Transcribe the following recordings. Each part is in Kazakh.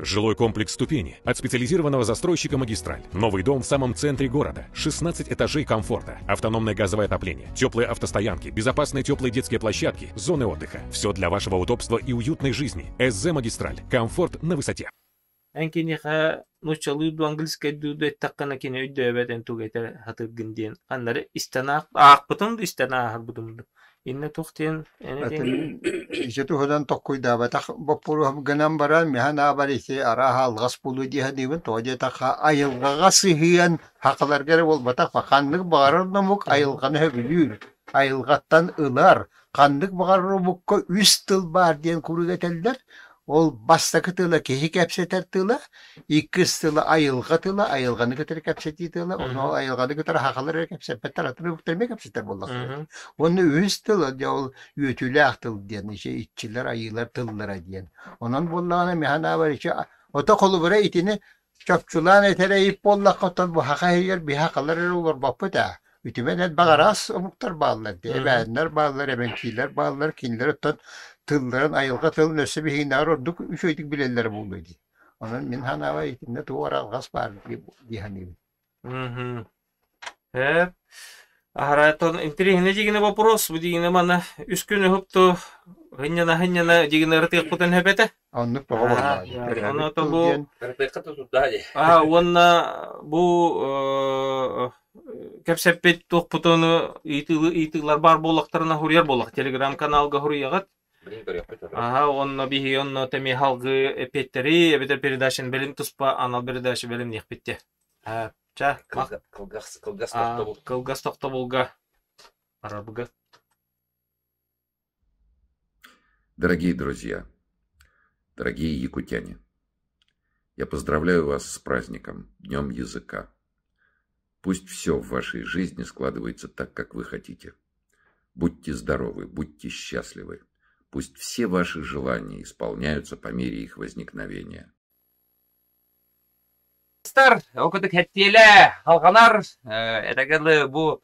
Жилой комплекс «Ступени» от специализированного застройщика «Магистраль». Новый дом в самом центре города. 16 этажей комфорта. Автономное газовое отопление. Теплые автостоянки. Безопасные теплые детские площадки. Зоны отдыха. Все для вашего удобства и уютной жизни. СЗ «Магистраль». Комфорт на высоте. Анкиниха нучалуйду английский дуду таққана кини өйдөбәден тугайтер хатыргын ден. Аннары истанақ ақпытын истанақ будумду. Инне тухтен энеден Ижету ходан токуйда батах бопуру ганам баран механа барисе араха алгас булу диha дивен тоje таха айылгага сыгыян хакыларга бол батах ханлык барырнамук айылганы билүр. Айылгаттан ылар кандык багаррубукка 3 тыл бар ден куругетелдер. Ол бастакы тыла кехи кепсетер тыла, 2 тыла айылга тыла, айылганы кетер кепсети тыла, onu айылганы кетер хакылар кепсепеттер атыры бүктерме кепсетер боллак. Onu 3 тыла жол өтүләк тыл ден, ише итчилер айылар тыллара ден. Онан боллаганы механа бар ише ото колу бара итини чапчулан этере ип боллак котон бу хакайыр би хакылар олор баппыта. Ütümenet bagaras omuktar bağlar diye. Ebenler bağlar, ebenkiler bağlar, kinler ötten tılların ayılga tılın össe bir hinar olduk, 3 oydik bileller bulduydu. Onun min hanava itinde tuvar algas var diye hani. Hep. Aharaton интересный дигине вопрос, дигине мана үскүнү хопту хынняна дигине рытык путен хепете. Onluk baba var. Onu to bu онна bu кепсеппет тохпутуну итыглар бар болактарына хурьяр болак телеграм каналга хурьягат. Онна бихи онна теми халгы эпеттери эбетер передачын белим туспа анал передачы белим нехпетте. Кылгас токто болга. Арабыга. Дорогие друзья, дорогие якутяне, я поздравляю вас с праздником, Днем языка. Пусть все в вашей жизни складывается так, как вы хотите. Будьте здоровы, будьте счастливы. Пусть все ваши желания исполняются по мере их возникновения. Окудук хеттиеле халганар этагылы бу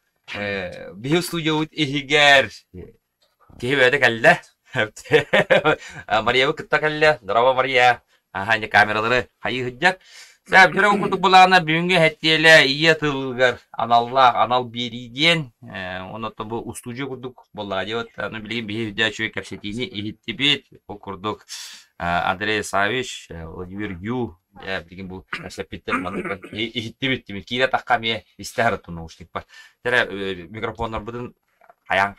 бию студиоут ихигер кебеде келде Мария кытта келде драва Мария ханья камералары хайы хыджак сәп жүрө окудук булана бүгүнгө хеттиеле ие тылгар анал бериден оното бу студио курдук болла деп аны билген бию жачу капсетини ихиттибит окурдук Андрей Савич Владимир Ю я билген бу капсетер мандык ихиттибит деп кире таккаме истер наушник бар микрофондар будун хаян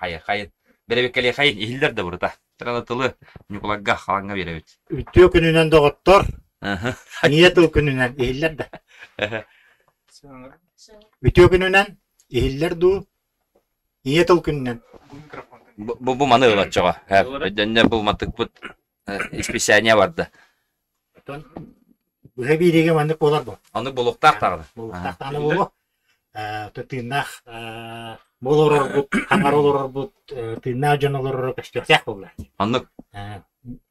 беребекеле хайын ихилдер да бурда тырана тылы Николагга халанга беребит үтө күнүнөн доготтор ниет күнүнөн ихилдер да үтө күнүнөн ихилдер ду ниет күнүнөн бу маны ылачага жана бу матык бут исписания барды Уже бириге мандык болар бу. Аны болуктак тагы. Болуктактаны болу. Тыйнах болорор бут, хаңаролорор бут, тыйна жанолорор каштырсак болар. Аны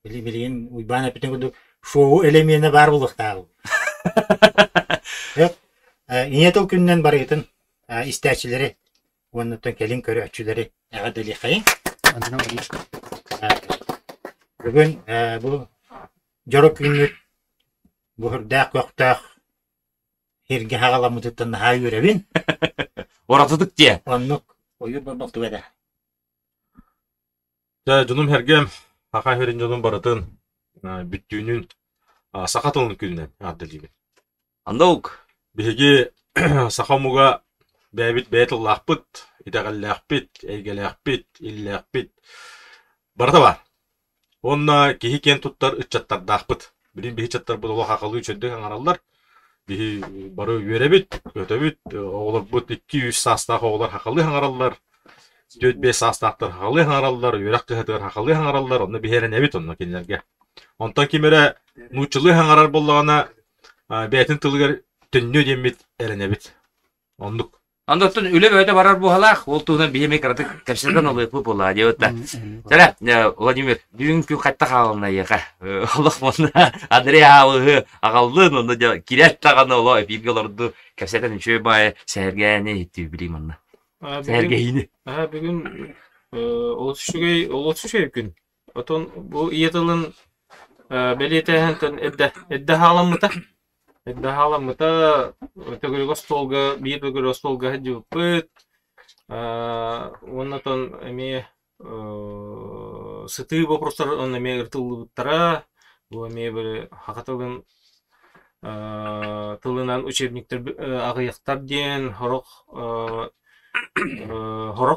билген уйбана битен шоу элементи бар болуктагы. Иетел күннен бар етін истәчилери, оннан келин көрөчүлери агадели кайын. Бүгүн бу жорок күнү Бухырдақ көқтақ херге хағаламыдыттан хай өребін. Оратыдық де. Оннық ойы болбақты бәді. Жонум хергем хақа херин жонум барытын бүттүүнүн сақатылын күнінен ардылгебін. Андаук. Беге сақамуға бәбіт бәйтіллақпыт, идағаллақпыт, әйгелақпыт, иллақпыт. Барыта бар. Онна кехи кен туттар үтчаттардақпыт. Билин бихи чаттар бу хакылы үчөдө аңараллар. Бихи бары үйрөбүт, өтөбүт, оголор бут 200 састак оголор хакылы аңараллар. 4-5 састактар хакылы аңараллар, үйрөк кыһатыр хакылы аңараллар, онны бихерен эбит онно кинлерге. Онтон кимере нучылы аңарар боллагана бетин тылгар түннө демит эренебит. Ондук Андоттон үле бөтө барар бу халак, ол туна бихеме кырдык капсетен олып болла диотта. Жара, Владимир, бүгүнкү кайтта калына яга. Аллах монда Андрей агалы агалдын, онда кирет таганы оло эпилгаларды капсетен чөй бай сәргәне итти билим монда. Сәргәйни. Бүгүн олотушугай күн. Отон бу иетылын Belirtehen edde halamıta. Edde halamıta tögürü stolga bir tögürü stolga hadi pıt. Ondan emi sıtı вопростар он еми ыртылыптара. Bu emi böyle hakatılın тылынан учебниктер агыяктар ден хорок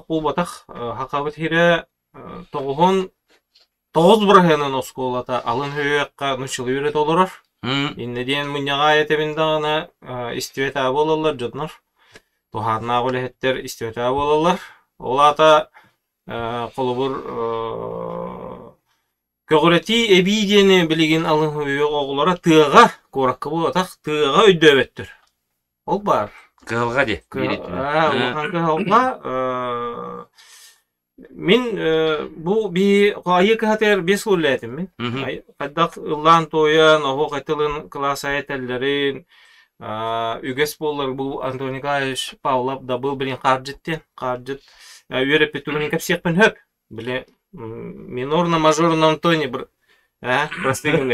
булбатах хакабыт хире тоғыз бұрхенен осколата алын хүйекка нучылы үйрет олырар. Иннеден мұнyağa етебіндағына истивета болалар жоднар. Тухарна голехеттер истивета болалар. Олата қолыбыр көгірети эбидені білеген алын хүйек оғылара тыға коракка болатақ тыға өйдөбеттір. Ол бар. Кылга де. Кылга Min bu bir ayı kater bir söyledim min. Kadak lan toyan o katılın klas ayetlerin üges bollar bu Antonikayış Pavlov da bu bilin karjit üyere petulun kapsiyakpen hep bile minorna majorna Antoni bir простыгыны.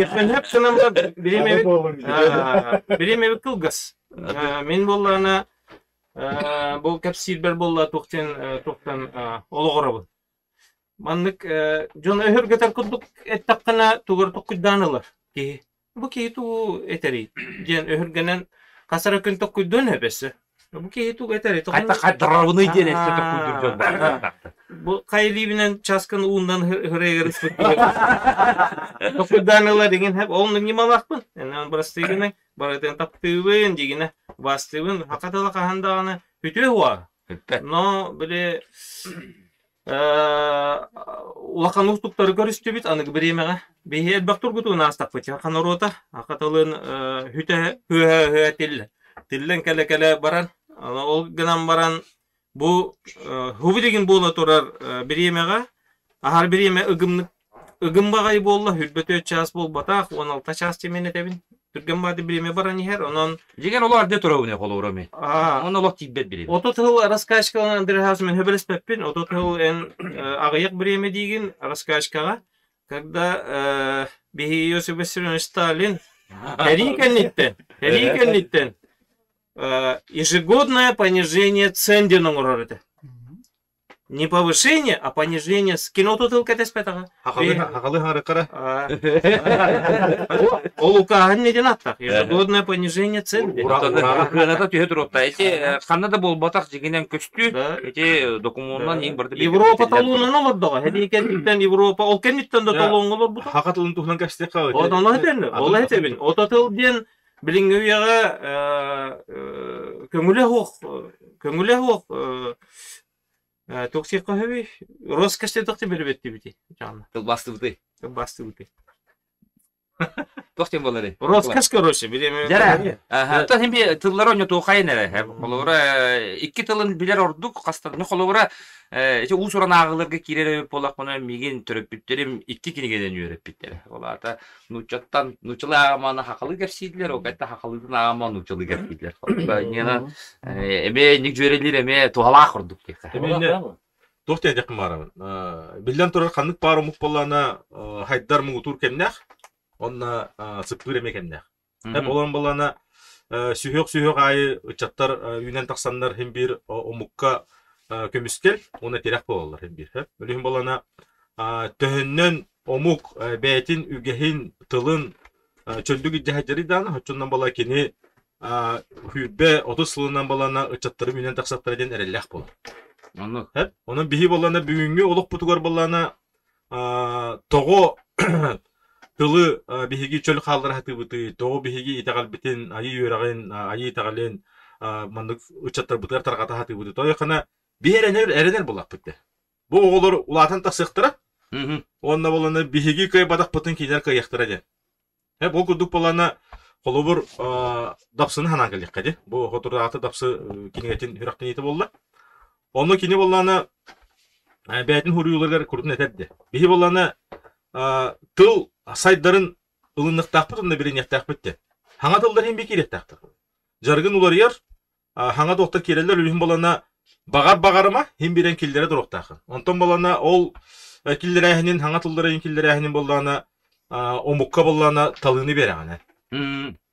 Etken hep sınavda bilemevi kılgas. Min bollarına bu kapsilber bolla toqtan oloğrabı. Manlık jon öhür getar kuduk ettakana tugur tokkudanılar ki bu ki tu eteri gen öhür genen kasara kun tokkudun hepsi. Bu ki tu eteri Qaytarabını diyen etke kuydur bu kayli binen çaskın uğundan hıraya respektiyle. Tokkudanılar degen hep onun nimalakpın. Yani burası Баратын таптыбын дегене бастыбын хакатала кахандаганы бүтө хуа. Но биле улакан уктуктары көрүстүбүт аны биремеге. Бехи элбактур гуту настак быча канорота хакаталын хүтө хүтел. Тиллен келе баран. Ол гынан баран бу хубу деген бола турар биремеге. Ахар биреме ыгымбагай болла хүлбөтө час болбатак 16 час темене тебин. Türkmen badi bilimi baran her onun. Jigen olar de turawne kolora mi. Onu lot tibbet bilimi. Ototıl araskaşkalan Andrehasmen höbeles peppin ototıl en ağayak bilimi digin araskaşkaga. Когда Иосиф Виссарионович Сталин Херикенниттен ежегодное понижение цен деногорорите. Не повышение, а понижение с кинототыл катеспетага. Хакалы харыкара. Олукахан неден аттак. Ежегодное понижение цен. Кыната түйөтүротта. Эти канада болбатак жигинен көчтү. Эти документан эң бирди. Европа талуунан олор дагы. Хедикендиктен Европа ол кенниттен да талуун олор бу. Хакатылын тухнан кастек кабы. Одан айтен. Ол айтебин. Ототылден билингөйяга көңүлө хок Токсик кахеви роскоште токте бербетти бити жана. Бастыбы. Тохтен болары. Роскош короче, билеме. Жара. Ага. Та хемби тыллар ойно тоқайын эле. Колора икки тылын билер ордук кастар. Ну колора эти усуран агыларга кирелеп болак мына миген төрөп бүттерим икки кинегеден үйрөп биттер. Оларда нучаттан нучылы агаманы хакылы керсидлер, окатта хакылыдын агаманы нучылы керсидлер. Нена эме ник жөрелер эме туала курдук ке. Тохтен жакын барамын. Билден турар канык бары мук боллана хайдар мугу тур кемнах. Онна сыппыр эме кемнах. Болон боллана сүйөк айы чаттар үйнен таксандар хем бир омукка көмүскел, оны терек болалар хем бир. Өлүм боллана төһөннөн омук бәйтин үгехин тылын чөлдүк жахажары дана хочондан бала кени хүббе 30 сылынан балана чаттары үйнен таксаттар ден эреллах болар. Onun bihi bolana büyüngü oluk butugar bolana toğu tılı bihigi çöl kaldır hatı butu toğu bihigi itagal bitin ayı yürağın ayı itagalın mandık uçatlar butugar targata hatı butu toğu kana bir erener bolak bitti. Bu oğulur ulatan tasıqtıra onna bolana bihigi köy badak butun kiler kayaktıra den. Hep o kuduk bolana kolubur dapsını hanan gelik kadi. Bu hoturda atı dapsı kinetin hürakten eti bollar. Onu kini bollana bәйтін хурuyularlar kurutun etedi. Bihi bollana tıl saytların ılınlıktaqpıt onda birin yaktaqpıttı. Hanga tıllar hem bekir yaktaqtı. Jargın ular yer hanga doktor kereller ölüm bollana bağarıma hem biren kildere duruqtaqı. Ondan bollana ol киллерәһинин хаңа тылдырайын киллерәһинин боллана омукка боллана талыны берәгәне.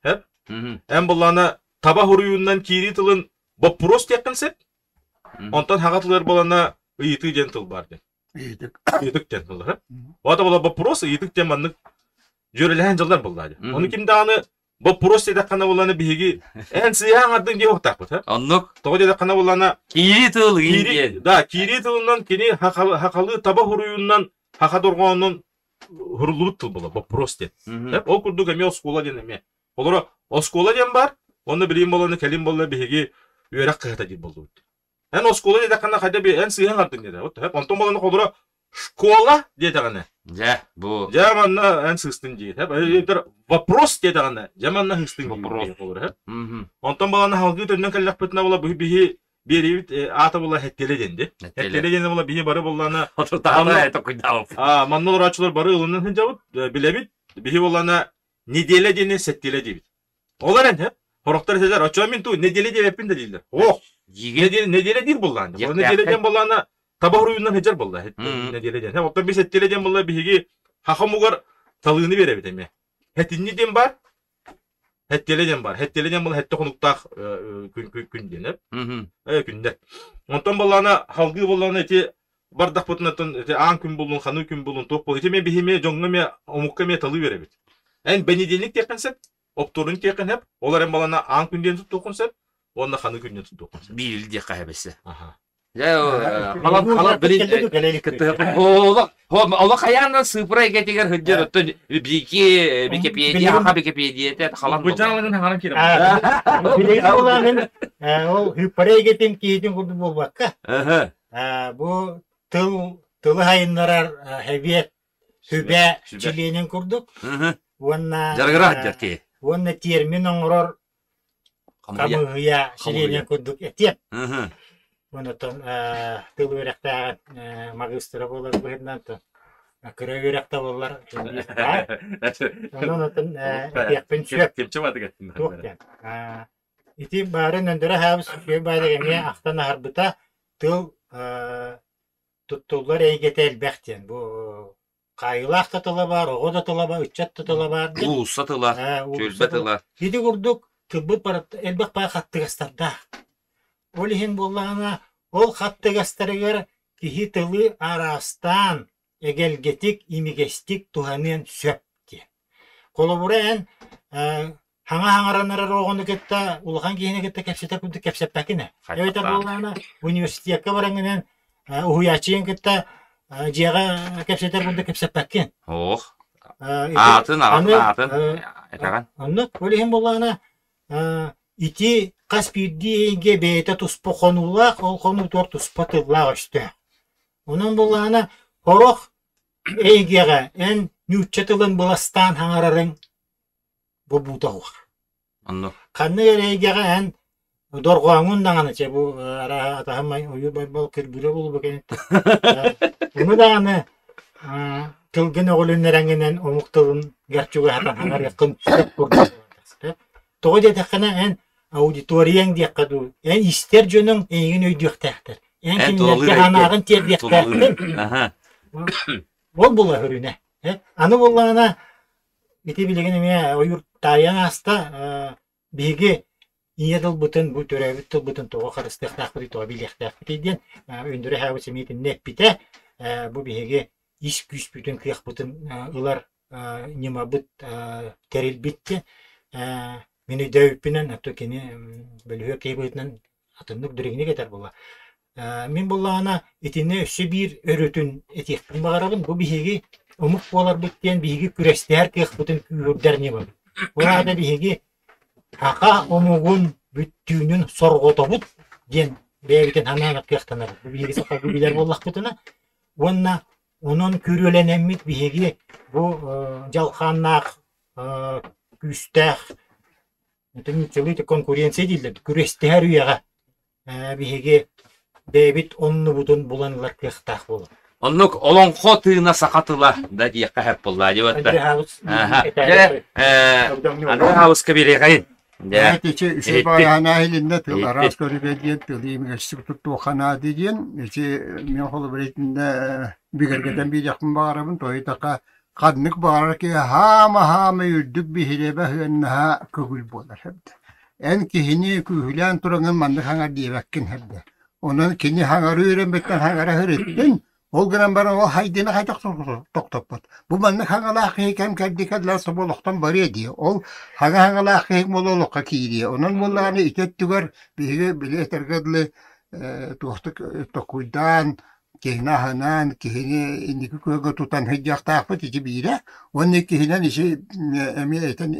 Хәп? Әм боллана таба хуруюннан кири тылын вопрос теккенсеп. Онтан хаңа тыллар боллана ыйты ден тыл бар ден. Ыйдык ден тыллар. Ота бола вопрос ыйдык ден маннык жөреләһән жылдар булды. Оны кимде аны вопрос теккәне боллана биһиги ән сыяң атын ди октак бут. Оннук Тогы теккәне боллана кири тыл инген. да, кири тылынан кини хакалы таба хуруюннан хака доргонун хурулут тыл бола, вопрос ден. Ол курдук эме оскола ден эме. Олора оскола ден бар, оны билим боланы келим болла биһиги үйрәк кыта ди болду. Эн оскола ден кана кайда би эн сыяң атын диде. Вот, онтон боланы олора школа дедегәне. Жа, бу. Жаманна эн сыстын ди. Вопрос дедегәне. Жаманна хыстын вопрос болор. Онтон боланы халгы төннән каллак бетне була биһи берибит ата була хеттеле денди. Хеттеле денди була биһи бары болланы. Отуртагына это куйдап. Маннол рачылар бары ылынан хынжабыт билебит. Биһи болланы неделе дене сеттеле дибит. Олар энде хороктар сезер ача мен ту неделе деп эппин дилер. Ох, неделе дил болланы. Бу неделе ден болланы табаруйунан хеджер болду. Неделе ден. Оттан би сеттеле ден болла биһиги хахамугар талыны беребит эме. Хетинни ден бар. Хеттеледен бар. Хеттеледен бұл хетте қонуқтақ күн деніп. Күнде. Онтан боланы, халғы боланы әте бардақ бұтынатын аң күн болуын, қаны күн болуын, тоқ болуын. Әте мен бейхеме, жоңға мен, омыққа мен талы беребет. Ән бәнеденлік текінсеп, опторын текініп, олар ән баланы аң күнден тұт тоқынсеп, онына қаны күнден тұт тоқынсеп. Бейіл де қайбесі. Халат билин. Ола каяна сыпрай кетигер хыджер оттон Википедия, аха Википедия те халат. Бужалагын хаңарам кирем. Билин боланын ол хыпрай кетин кийдин курду болбакка. Бу тылы хайыннарар хевиет хүбә чиленин курдук. Онна Жаргырат жарки. Онна термин оңрор камыгыя чиленин курдук этеп. Онотон тыл өрәктә магистра булыр бирнән то. Кыры өрәктә булар. Онотон япын чөп Кепче бады кеттин. токтан. Ити барын өндөрә хабыс шөй байдыгы ахтан харбыта тыл туттулар әйгәтәл бәхтен. Бу кайылак тытылы бар, ого да тыла бар, үчәт тытылы бар. Улуса тыла, чөлбә тыла. Иди курдук тыбыт бар элбәк пай хаттыгастарда. Олихин боллағына ол хаттыгастарыгар кихи тылы арастан эгелгетик имигестик туханын сөпті. Колобура ән хаңа-хаңаранары роғыны кетті, улахан кейіне кетті кәпсетә күнді кәпсетпәкіне. Әйті боллағына университетке бараңынан ухуячыйын кетті жиға кәпсетә күнді кәпсетпәккен. Ох, атын, айтаған. Онны, олихин боллағына ити Каспирдиге бейте туспа қонулақ, ол қону тор туспа тыллақ өсті. Оның болағына қорық әйгеға ән нүтчетілін бұластан хаңарарын бұбута ұқ. Қанны әйгеға ән дорғуаңын дағаны, бұл атағымай ойы байбал кірбірі болу бөкенетті. Оны дағаны тылгын оғылын әрәңінен омықтылын гәрчуға хатан хаңарға қын түсіп көрді. Тоғы дедіққана ән аудиторияң дияккаду. Эн истер жөнүң эйин өйдүктәктер. Эн кимлерге анагын тердиектәктер. Ол була хүрүнә. Аны булгана бите билеген эме ойур таян аста биге иедил бутын бу төрөбүт бутын тоо карыстыктак бит тоо билектәк битен өндүрө хабы семитин неппите бу биге иш күч бүтүн кыяк бутын улар нема бут терил битте. Мені дөйіппінен, атты кені бөлігі кейбетінен атындық дүрегіне кетер бола. Мен болағына етіне өсі бір өрітін етекпін бағарабын, бұл бігеге ұмық болар бүттен бігеге күрестер кеқ бұтын көрдеріне бұл. Оларда бігеге ақа ұмығын бүттүйінін сорғота бұт, ден бәйбітен хананық кеқтанар. Бұл бігеге саққа бүбілер болақ бұтына. Онна оның көріленеммет бігеге бұл жалқаннақ, күстәқ, Нөтөнүчөлүйтө конкуренция дейілді. Күрестер үйаға бігеге бәйбіт онны бұтын бұланылар кықтақ болу. Оннук олонқо тыына сақатыла да дияққа хэп болла деп өтті. Аны хауыз кабире қайын. Evet, içi üsey bayana elinde tıl, aras körüge diyen tıl, yemeğesi tuttu okana diyen, içi miyokolu biretinde bir gergeden bir yakın bağırabın, toyu taka kadınlık bağırır ki hama yürdük bir hilebe hınnaha kugul bolar hepde. En kihini kühülen turangın mandık hangar diyebekkin hepde. Onun kini hangarı öğrenmekten hangara hırettin, ol gınan bana o haydini haydak toktopat. Bu mandık hangala hakikem kerdikedler soboluktan bari diye. Ol hangala hakikem ololukka kiydiye. Onun bollağını itet tüger bile tergedli tokuydan kihina hanan kihini indiki köyge tutan hıcak takpıt içi bire. Onun kihinen işi emiyeten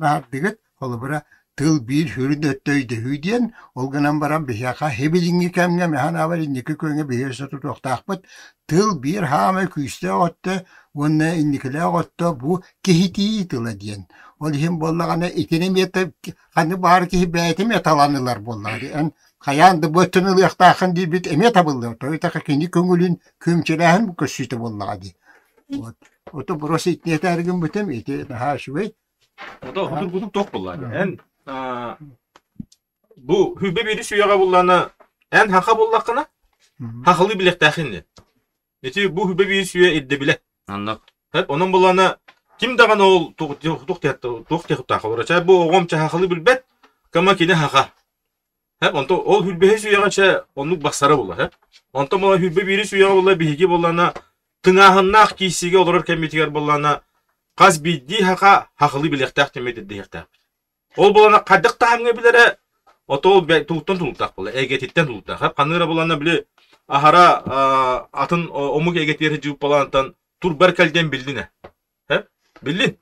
hardiget olubura tıl bir hürün öttöyde hüdiyen olganan baran bihaka hebilingi kemge mehan avar indiki köyge bihirse tutok takpıt tıl bir hame küste otta onne indikile otta bu kihiti tıla diyen. Ol hem bollağına itinim yette hani bahar kihi beytim yatalanırlar bollağdı. En kayandı bötünü yaktakın diye bit emet abıldı. Toy taka kendi köngülün kümçelehin bu köşütü bollağdı. Oto burası itniyete ergin bütem iti daha şüvey. O da hudur tok bunlar. En bu hübe biri suyaga bullana en haka bullakına hakalı bilek dahinli. Neti bu hübe biri suya edde bile. Anladım. Hep onun bullana kim dagan ol tok tehutta olarak bu oğamça hakalı bilbet kama kine haka. Hep onto ol hübe suyaga ça onluk basara bullar hep. Onto bulla hübe biri suyaga bulla bihigi bullana tınahınnak kisiga olur kemitigar bullana Kaz biddi haka hakalı bilektak demedi diyektak. Ol bulana kaddık tahamge bilere oto tuluktan tuluktak bula egetitten tuluktak. Hep kanıra bulana bile ahara atın omuk egetleri cıvıp bulantan tur berkelden bildine. Hep bildin.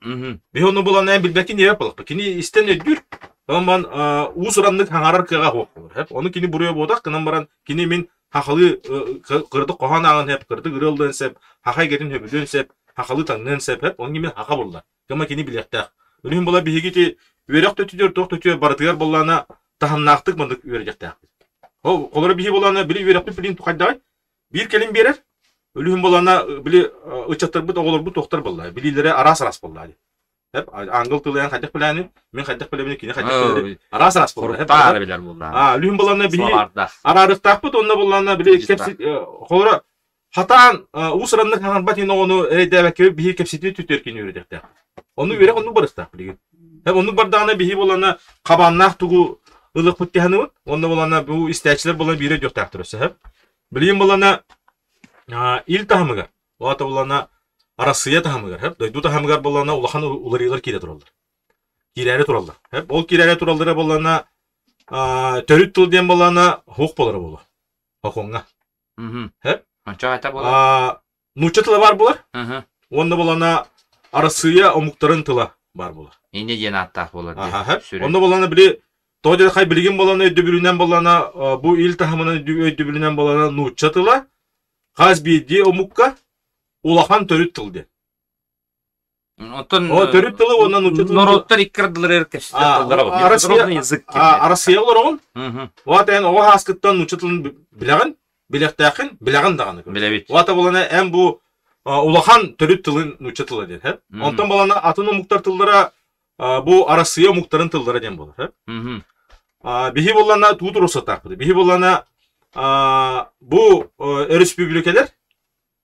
Bir onu bulana en bilbekin yere balık. Kini isten ödür. Tamam usuranlık hangarar kıga hokur. Hep onu kini buraya bodak kınan baran kini min hakalı kırdı kohan ağın hep kırdı kırıldın sep hakay getin höbülün sep hakalı tanınan sebep onun gibi haka bullar. Kama kini bilektak. Ölüm bola bihigiti verek tötüyor baratıgar bollana tahamnaktık mındık verecektak. O kolları bihi bolana biri verekli bilin tukadday. Bir kelim berer. Ölüm bolana bili ıçatır bu oğlur bu toktar bollar. Bililere aras bollar. Hep angıl tılayan kadek bilani men kadek bilemini kini kadek bilani aras bollar. Hep Para biler bollar. Ölüm bolana bihi ararıktak bu onna bolana bili kepsi kolları Hatan usuranlık hangan batin onu edebek bihi kepsiti tütürkin yürüdekte. Onu verek onu barıstak bilgin. Hep onu bardağına bihi bolana kabannak tuğu ılık puttihanı onda bolana bu isteçiler bolana biri göktaktırısı hep. Bileyim bolana il tahamıgar. O ata bolana arasıya tahamıgar hep. Du tahamıgar bolana ulahan ularılar kire turallar. Kirere turallar. Hep ol kirere turallara bolana törüt tul diyen bolana hok bolara bolar. Hokonga. Hep. Çağata bolar. Nuçça tıla var bular. Onda bolana arasıya omukların tıla var bular. İnce yeni attak bolar. Onda bolana bile toğda kay bilgin bolana ödübülünen bolana bu il tahamının ödübülünen bolana nuçça tıla. Kaz bidi omukka ulahan törüt tıl de. O törüt tılı ona nuçça tılı. Norotlar ikkirdiler erkes. Arasıya olur oğun. Vaten o haskıttan nuçça tılın bileğin. Bilektakin, bileğin dağını. Bilebit. Vata bolana en bu ulahan törüt tılın nuçça tılı der hep. Ondan bolana atının muktar tıllara bu arasıya muktarın tıllara den bolur hep. Bihi bolana tuğdur olsa takpıdı. Bihi bolana bu örüs büyülükeler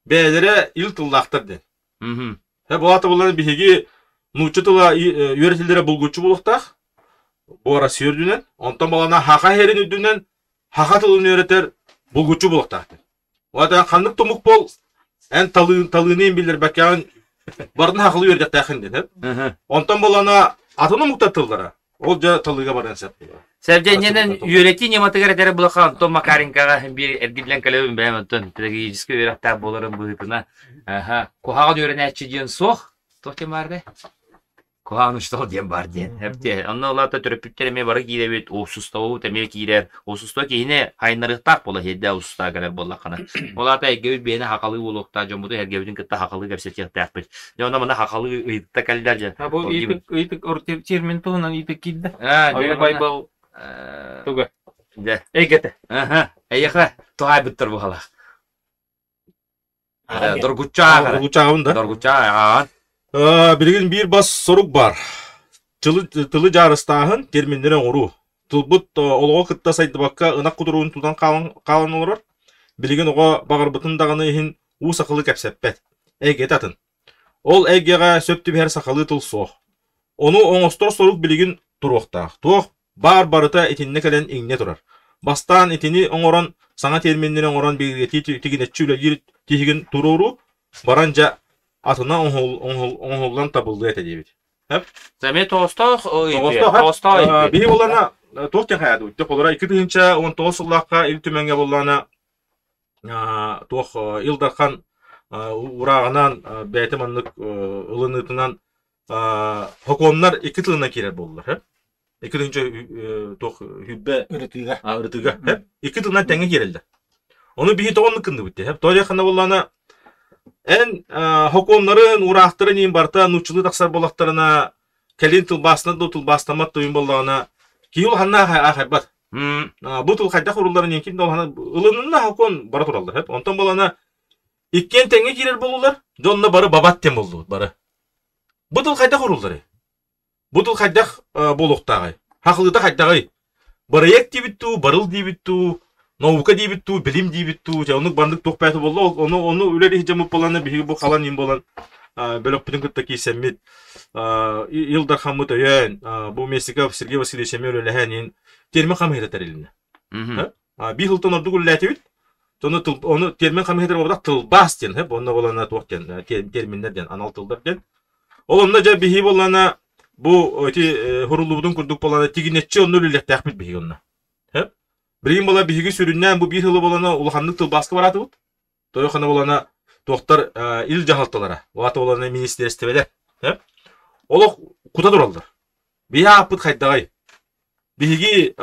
beylere il tıllaktır den. Hep vata bolana bihigi nuçça tıla yöretillere bulguçu buluktak. Bu arasıya ördünen. Ondan bolana haka herin ördünen haka tılını öğreter bulguçu buluktaktır. Vata kanlık tomuk bol en talığını en bilir bakyan barın hakalı ördektakin den hep. Ondan bolana atını muktar tıllara. Olca talığına barın sep. Sevcenyenen yöretin yamatıgar etere bulakan Tom Makarinkaga bir ergidlen kalebim beğenmedin. Pedagojik öğretmen boların bu hıpına. Kohagan öğrenetçi diyen soğ. Tohtem vardı. Kohan uçta diyen var diyen. Hep diye. Ondan ola da törpütlerime barı giyde bet. Osusta o temel giyiler. Osusta ki yine haynarıktak bola hedde osusta kadar bolakana. Olar da ergevit beyine hakalı bolukta. Jomudu ergevitin kıtta hakalı gepset yapır. Ne onda bana hakalı ıyıkta kalırlar. Ha bu ıyık orta çirmen tuğunan ıyık gildi. Öyle baybal. Tuga. De. Egete. Eyekle. Tuğay bitter bu hala. Dorguçağı. Dorguçağın da. Dorguçağı. Bilgin bir bas soruk var. тылы жарыстағын терминдерін ұру. Тылбыт олға кытта сайдыбаққа ынақ құдыруын тудан қалан олар. Білеген оға бағырбытындағыны ехін у сақылы кәпсәппәт. Әге татын. Ол әгеға сөпті бәр сақылы тыл соқ. Оны оңостор сорук білеген тұруқтақ. Туақ бар-барыта етінне кәлен еңне тұрар. Бастан етіні оңоран саңа терминдерін оңоран бейгеті тегінетші үлі тегін тұруру баранжа атына оңғолдан табылды әті дейбет. Зәме тоғыстақ, Бейі болана тоқтен қаяды өтті. Қолыра 2019 жыллаққа ел төменге болана тоқ илдархан урағынан бәйті манлық ұлынытынан хоконлар 2 тылына керер болдылар. 2 тоқ хүббе ұрытыға. 2 тылынан тәңе керелді. Оны бейі тоғынлық кінді өтті. Тоғын қана болана ән хоконларын урақтырын ең барта нұчылы тақсар болақтарына кәлін тыл басына да тыл бастамат тойын болағына кейіл ханна ақайбат. Бұл тыл қайдақ ұрыларын ең кейін ұлынына хокон бара тұралдар. Онтан болана иккен тәңе керер болулар, жонына бары бабаттен болды бары. Бұл тыл қайдақ ұрылдары. Бұл тыл қайдақ болуқтағай. Хақылыда қайдағай. Бары ек дейбітту, барыл дейбітту, наука дейбітту, білім дейбітту, оның бандық тоқпайты болды. Оны өлері жамып боланы, бігі бұл қалан ем болан, бөлік бүтін күтті кейсәмет. Илдар қамыт өйен, бұл Месиков Сергей Васильевич әмел өліғен термен қамығетер еліне. Бір ұлтын орды күлі әтеуіт, оны термен қамығетер болдақ тылбас ден, оны болана тоқтен, термендерден, анал тылдарден. Ол онда жа бігі болана, бұл хұрылуыдың күрдік болана, тегінетші оны өлілікті әқмет бігі онына. Бірген бола бігі сүріннен бұл бір жылы болана ұлғандық тылбасқы бараты бұд. Тойықаны болана тоқтар ил жағалтылары, оғаты болана министерстевелер. Олық құта тұралдар. Бігі апыт қайдағай. Бігі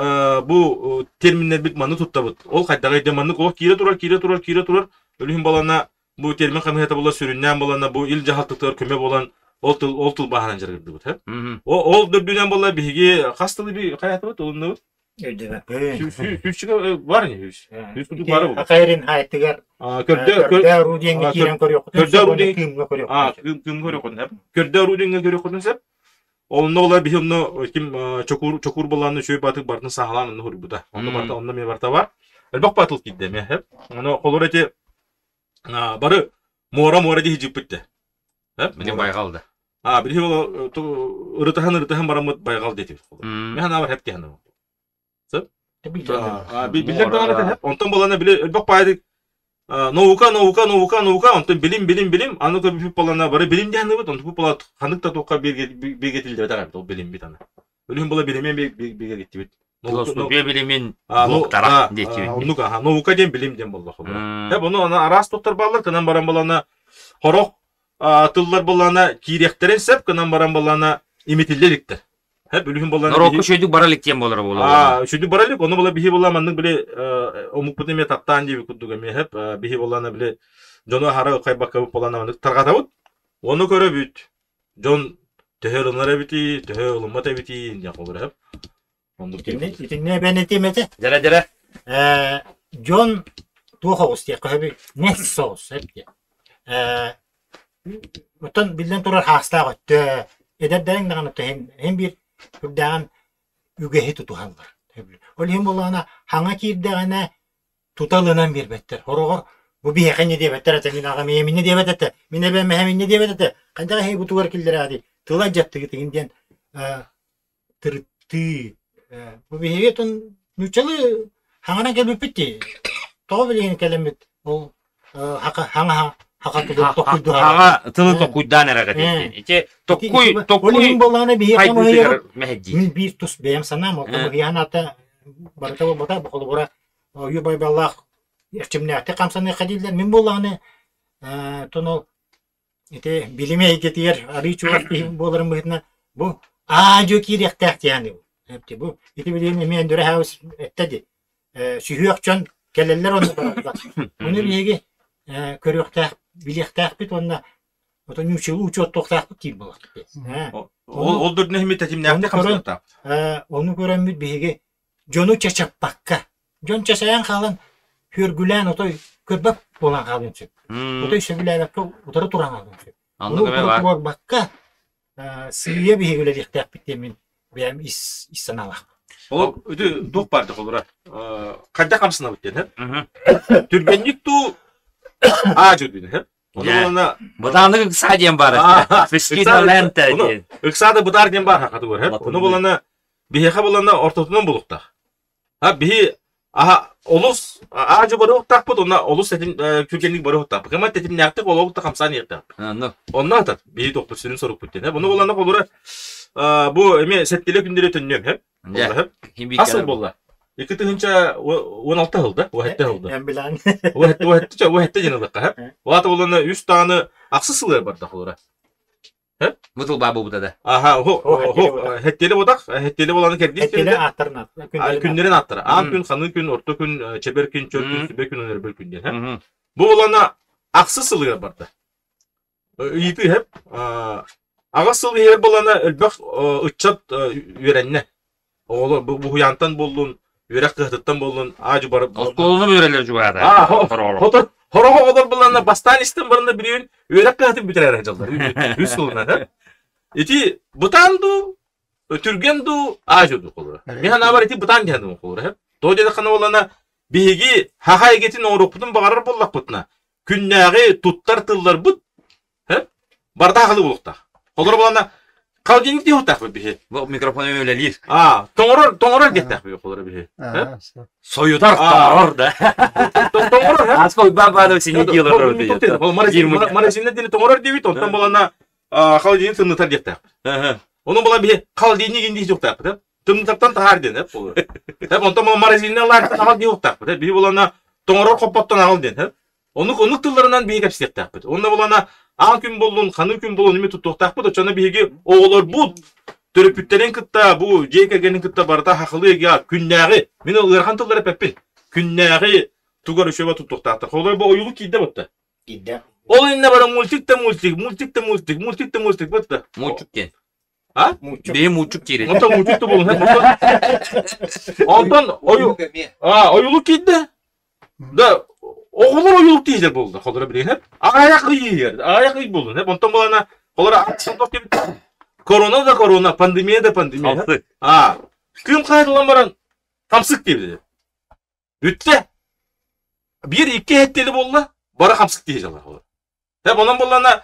бұл терминер біт маңы тұтта бұд. Ол қайдағай деманық олық кире тұрар. Өлігін болана бұл термин қамығеті бола сүріннен болана бұл ил жағалтықтар көме болан ол тыл бағанан жарғырды бұд. Ол дүрдінен бола бігі қастылы бір қаяты бұд, олында бұд. Сүршігі бар не? Сүршігі бары бұд. Ақайрын хайттығар. Көрді аруденге керен көрі оқыдың. Көрді аруденге көрі оқыдың сәп. Олында олар бігі оны чокур боланы шөй батық бартын сағаланын ғыры бұда. Онда мен барта бар. Әлбақ батыл кейді ме. Оны қолыр әте бары мора дейі жіп бітті. Міне байғалды. Бірі ұрытыған барамыд байғалды етіп. Мен хана бар әпте хана. Билдер бағаны әп. Онтан боланы біле әлбақ байдық. Наука, онтан білім. Аны көбіп боланы бары білім де ханы бұд. Онтан бұл болат қандықта тоққа бергетілді бәді ғайбыд. Ол білім бит аны. Өлігін бола білімен бергетті бит. Білімен мұқтара деті бит. Наука ден білімден болды. Оны арас тоқтар балар, кынан баран боланы қорық тыллар боланы кейректерін сәп, кынан баран боланы иметілделіктір. Норокку шөйдік бараліктен болар болар. Шөйдік баралік, оны бола бігі боламанның біле омықпыды ме тақтан дейбі күддігі ме хәп, бігі боланы біле жоны хара қайбаққа бұп боланаманның тарғата бұд. Оны көрі бүт. Жон төхер ұлнар әбіті, төхер ұлымат әбіті, не қолыр хәп. Итінне бән етеметі. Жара. Жон туға ұсты, қөбі нәс соғыз әбді. Оттан білден тұрар хастағы өтті. Ederdərin dağını hem bir dağın ügehi tutuhallar. Ol hem bolana hanga kirdağına tutalığından bir bettir. Horoğor bu bir heqen ne debettir ata min ağa meyemin ne debettir. Mine ben mehemin ne debettir. Kandağı hey bu tuvar kildir adi. Tıla jattı gitiginden tırtı. Bu bir heqetun nüçalı hangana gelip bitti. Toğa bileyini kelemet. O hanga Хага тылы тоқуйдан әрәгәт етті. Тоқуй қайдығыр мәхәдді. Мен бір тұс бәйім санам, олқымы ғиян аты барыта болбата, бұқылы бұра үйі байбаллақ әрчімне әті қамсаны қадилдер. Мен болағыны тұныл біліме екетігер ары чуғат болырым бұғытына бұл ажу керек тәқті яны бұл. Еті білейін мен дүрі хауыз әттәді. Сүйі өқчан кәлелер оны баратыға. Оны бігі көріқтәқ билектәк бит онна ото нючыл учет тоқтак бит дейм болот. Ол дүрдүнө химет тетимне акты камсатта. Оны көрөм бит биге жону чачаппакка. Жон часаян халын хөргүлән ото көрбөп болан халын чөп. Ото сөбүләнәккә утыры туран алдым чөп. Аны көбе бар. Бакка сыя биһигиле лихтәк битемин бәм ис санала. Ол өтө дук барды колура. Кайда камсына биттен, Түргенник ту ажу дин, Оны болана Бұтанды ықса ден бар. Фискита лента ден. ыксады бутар ден бар хакаты бар, Оны болана бихеха болана ортотунан болуктак. Бихи олус ажу бары октак бут, ona олус этим Түргенник бары октак. Кема тетим някты олуктак камсан ертак. Онна атат бихи доктор сөнүн соруп биттен, Оны болана колура бу эме сеттеле күндөрү төннөм, Асыл болла. 2016 жылда, уахетте жылда. Мен билан. Уахетте женылдыкка, Уаты болана 3 таны аксысылар бар да колура. Бұтыл бабы бұтады. Хеттеле бодак, хеттеле боланы керди. Хеттеле аттырнат. Күндерин аттыра. Ан күн, ханы күн, орто күн, чебер күн, чөр күн, сүбе күн, өнөр бөл күнден. Бу болана аксысылар бар да. Ийти хеп, агасыл ер болана өлбөк ыччат үйренне. Оğlu bu huyantan boldun, yürek kıhtıttan boldun, acı barıp. Oskolunu böyleler cüvada. Horoğu olur bulanla bastan istem barında biliyorsun, yürek kıhtıp bitirer acılar. Üst oluna. Eti butandu, türgendu, acıdu olur. Bir han abar eti butan kendim olur hep. Doğuda kana olana bihigi hahay getin oğrukputun bağırır bollak putuna. Künnägi tuttar tıllar but. Hep barda halı bulukta. Olur bulana Kaldinik diye otak bir. Bu mikrofonu öyle değil. Toңорор gittik bir kolları bir. Soyutar toңoror da. Toңoror ha. Askoy baba seni diyorlar orada. Marasin'de dili toңoror diye bit ondan bolana kaldinik tımlıtar gittik. Onun bolan bir kaldinik indi yok tak. Tımlıtardan tahar den hep olur. Hep ondan bolan Marasin'de Allah'tan al diye yok tak. Bir bolana toңoror kopattan al den hep. Onu tıllarından bir kapsiyet tak. Onda bolana An gün bolun, kanı gün bolun imi tuttuqtaq bu da çana bihigi oğlar bu törüpütteren kıtta bu JKG'nin kıtta barda haqılı ya künnägi meni ırxan tılları peppin künnägi tugar şöba tuttuqtaq oğlar bu oyulu kiyde botda Kiyde ol inne bara multik botda Muçuk gen. Ha? Benim muçuk geri. Ondan muçuk da bolun ondan oyulu kiyde da Oğullar oyuluk değildir buldu. Kolları bilin hep. Ayaklı yer. Ayaklı bulun hep. Ondan bulana kolları atsak gibi. Korona da korona, pandemiye de pandemiye. Küm kaydılan baran kamsık gibi. Ütte. Bir iki hetteli bolla. Bara kamsık diyecekler. Hep ondan bulana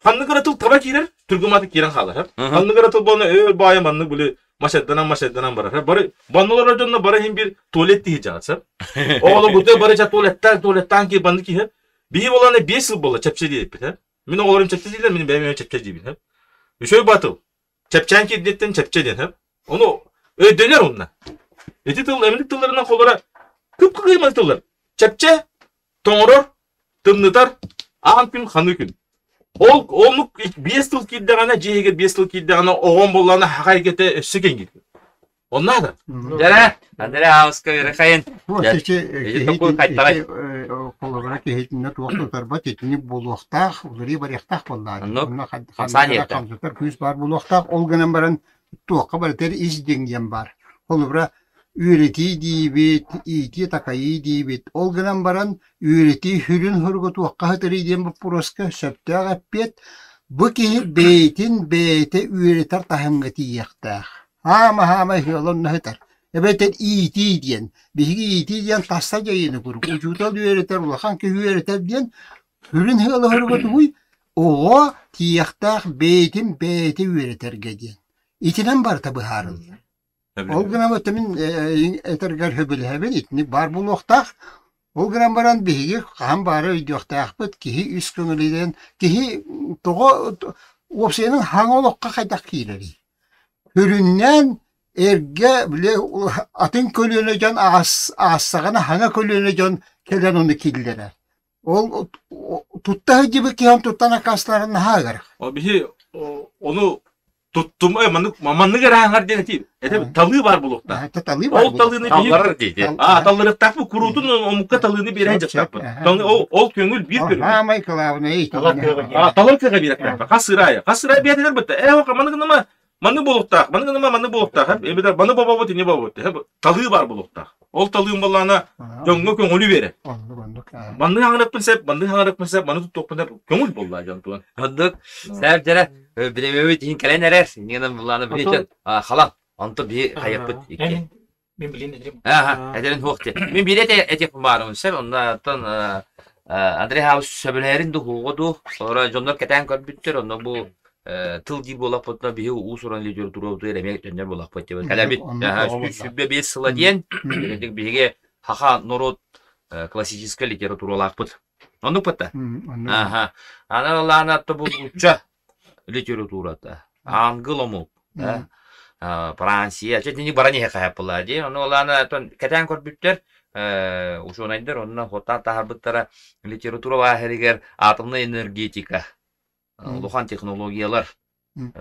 kanlı kıratıl tabak girer. Türkümatik giren kalır hep. Kanlı kıratıl bolana öyle bayamanlık böyle maşeddanan barar hep. Bari bannolar ödönüne bara hem bir tuvalet diyeceğiz hep. Oğlum burada barıca tuvaletten ki bandı ki hep. Bir bolana 5 yıl bolla çepçe deyip hep. Benim oğullarım çepçe değiller, benim benim çepçe deyip hep. Şöyle batıl. Çepçen ki detten çepçe den hep. Onu öyle döner onunla. Eti tıl, eminlik tıllarından kollara kıpkı kıymalı tıllar. Çepçe, toңoror, tımnıtar, ağın gün, hanı gün. Oluk 5 yıl kilde gana, cehege 5 yıl kilde gana oğun bollana harekete süken gibi. Onlar da. Jere, Andre Hauska yürekayın. Bu kollara kehetine tuğaklar bat etini buluqtaq, ulari barıqtaq bollar. Ona kamsatar küs bar buluqtaq, olganan baran tuğaqa barıtır izdengen bar. Kolubra üyreti diyibit, iti takayı diyibit. Olganan baran üyreti hürün hürgü tuğaqa hatırı diyen bu puroska söptağ appet. Bu ki beyte üyretar tahangati yaqtaq. Hama yolun nahtar. Ebeten iti diyen. Bihigi iti diyen tasta jayını kurup. Ucutal üyereter ulaqan ki üyereter diyen. Hürün hılı hırgıtı huy. Oğa tiyaqtaq beyte üyereter gediyen. İtinen bar tabi harıl. Olgana vatamin etergar höbel itini bar buluqtaq. Olgana baran bihigi qan barı videoqtaq bit. Kihi üst könüliden. Kihi toğu opsiyanın hangoloqqa qaydaq kiyileri. Hüründen erge bile atın kölüne can ağaçsağına hana kölüne can kelen onu killere. O tutta gibi ki hem tuttana kaslarına hagar. O bir onu tuttum manlı gara hangar deneti. Talığı var bulukta. Talığı var. O talığını bir talları takıp kurudun o mukka talığını bir ence takıp. O köngül bir köngül. Ha Michael eğitim. Talır köge bir takıp. Kasıraya bir eder bitti. O kamanı Manı bulukta, manı bulukta. Hep ebeder manı baba boti ne baba boti. Hep talığı var bulukta. Ol talığın balana jonga köngülü bere. Bandı hangarıpın sep, manı tutup da kömür bolla jan tuan. Hıddık. Sen jere bilemeyi tihin kalen erer. Neden bulanı bileceğim. Halam. Antı bir kayıpıt. Ben bilin dedim. Aha, ederin hoqti. Min bilete etek barım sen onda tan Andre House söbelerin de huğudu. Sonra jonlar keten körbüttür onda bu tıl gibi olap potna bir usuran literaturu da elemek döner bolap potya. Kala bit. Sübbe bir sıla diyen dedik birge haha norot klassическая литература olapıt. Onu potta. Aha. Ana Allah'ın bu uçça literaturada. Anglomu. Fransiya, jadi barang yang kayak pula aja. Ono lana ton kadang komputer, usunaydır onunla hotan taharbettara literatura var heriger atomlu energetika, uluhan teknolojiyalar,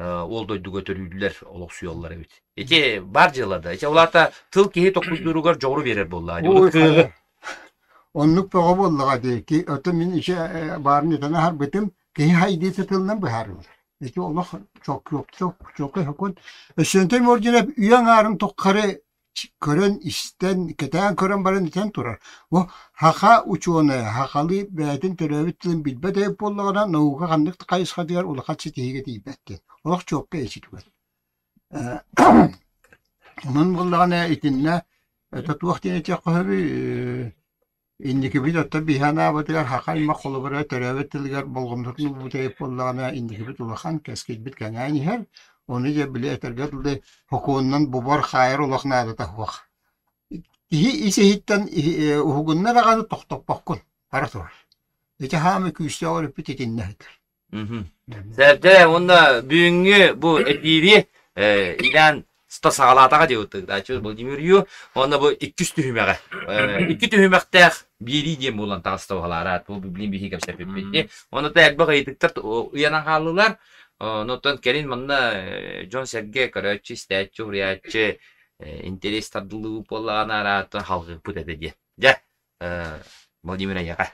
oldu götürüldüler, oluşuyorlar evet. Ece barcılarda, ece olata tıl kihi tokuzdurugar doğru verir bolla. Onluk bağı bollağa değil ki ötemin işe barını tane har bitim ki haydi tutulnan bu har. Ece Allah çok hukun. Şöntem orijinal üyen ağrım tokkarı kören işten keten kören barın iten turar. O haka uçuğuna hakalı beytin teröbütlün bilbe de bollağına navuğa kanlık kayısqa diyar ula kaçı tihige deybetten. Allah çok geçit var. Onun bollağına itinne tatuaqtine çaqabi indiki bir tabi hana batlar hakal maqulu bara teröbütlüger bolğumduknu bu teyip bollağına indiki bir ulahan kesket bit kanani her onu je bile tergadlı hukumundan bu bar hayır ulaqna da tawaq. İse hitten hukunna raganı toqtop bakkun. Parator. Ece hamı küste olup bititin nedir? Sebde onda büyüğü bu epivi ilan sta sağlatağa diyordu. Daha çok Vladimir Yu onda bu 200 tühümeğe. 2 tühümekte biri diye bulan tağıstavalar. Bu bilim bir hikam sebebi. Onda da elbette gaydıklar uyanan halılar. Notun kelin manna John Sergey Karachi statue riyaçı interes tadlı polana rahatın halkı put edeceği. Ya Vladimir Yaga.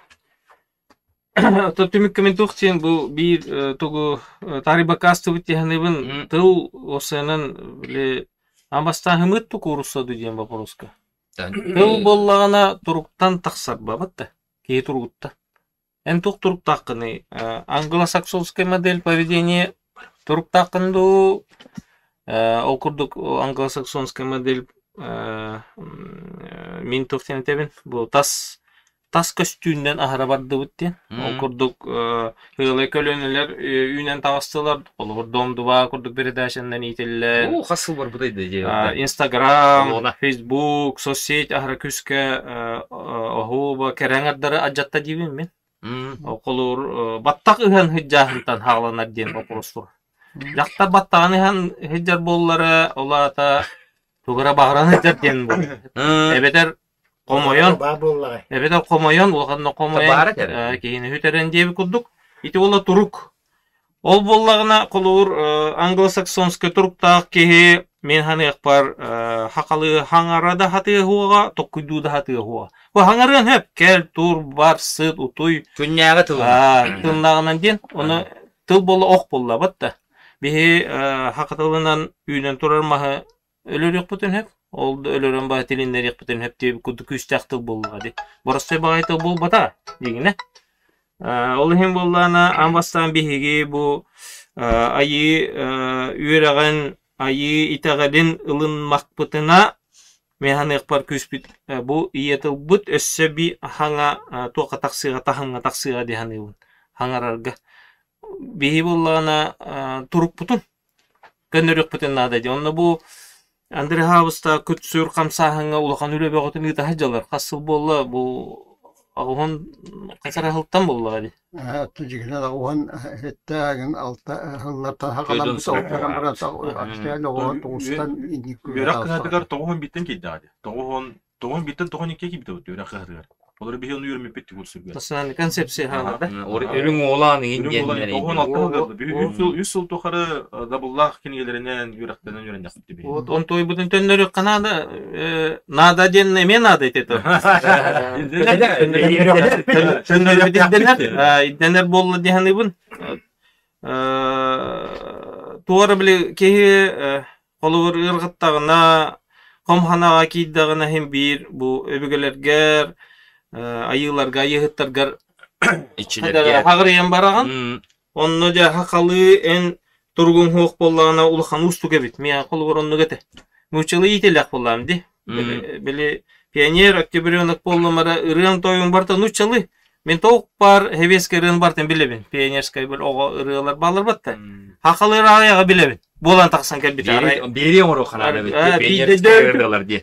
Tümük komentuğun bu bir togu tarih bakastı bitihanıbın tıl o senin bile ambastan hımıt tu kurusa diyeceğim vaporoska. Tıl bollağına turuktan taksar babatta ki turgutta. En тук турук таққыны англосаксонский модель поведения турук таққынду окурдук англосаксонский модель мин тофтен тебен бу тас көстүүндөн ахара барды буттен окурдук хылы көлөнөлөр үйнөн табастылар олор домдуба курдук передачандан ителлер О, хасыл бар бутайды же. Instagram, Facebook, соцсеть ахара күскө охуба кереңердары ажатта дибин мен. Okulur battak ihan hijjahıntan hağlanar diyen okurustur. Yakta battağın ihan hijjar bolları ola ta tugara bağıran hijjar diyen bu. Ebeter komoyon. Ebeter komoyon ulağında komoyon. Kehini hüteren diye bir kudduk. İti ola turuk. Ol bollağına kulur anglo-saksonski turuktağ kehi men hani yakpar hakalı hangarada hatığı huaga tokkuyduğda hatığı huaga. Bu hangarın hep kel, tur, bar, sıt, utuy. Künyağı tıl. Tılnağından diyen onu tıl bolla ok bolla batta. Bihi hakatılığından üyden turarmahı ölür yok bütün hep. Oldu ölürün bağı tilinler yok bütün hep diye bir kudu küstək tıl bolla hadi. Burası bağı tıl bol bata diyene. Olihim bollağına ambastan bihigi bu ayı üyreğen ayı itağalin ılınmak Mehan ekpar küspit bu iyetel but össebi hanga tuqa taksiga tahanga taksiga dihanibun hangararga bihi bollana turuk putun gönörük putun nada di onna bu Andre Houseta kütsür kamsa hanga ulakan üle begotun ita hajalar kasıl bolla bu ağın kasara haltan bolla hadi Tujigna da ohan hettagen alta hallata hakalan bu tawtaran bara taw ohan toğustan indik. Yörak kıhadıgar toğun bitten ki hadi. Toğun bitten toğun iki gibi de yörak kıhadıgar. Oları bir onu yürüme petti kursulgar. Taslan konsepsi hangarda. Ölüm oğlan indiyenler. Toğun altta bir 100 yıl tokarı dabullah kingelerinden yöraklarından yören yaptı bir. On toy butun tönörük kanada nada den me nada eteto. Tönörük dinler bolla dihanibun. Tuara bile kehi kolur ırgıttağına komhanağa kiydağına hem bir bu öbügelerger айыларга, айыгыттарга İçilerge. хагырыян бараган. Онно да хакалы эн тургун хук боллагана улахан усту кебит. Мен колгоронну кете. Мучылы ителек боллам ди. Бели пионер октябрёнок болламара ырыам тоюн барта нучылы. Мен тоук бар хевескерин бартын билебин. Пионерскай бир ого ырыалар балар батта. Хакалы раяга билебин. Болан таксан кебит. Бери оңро ханада бит.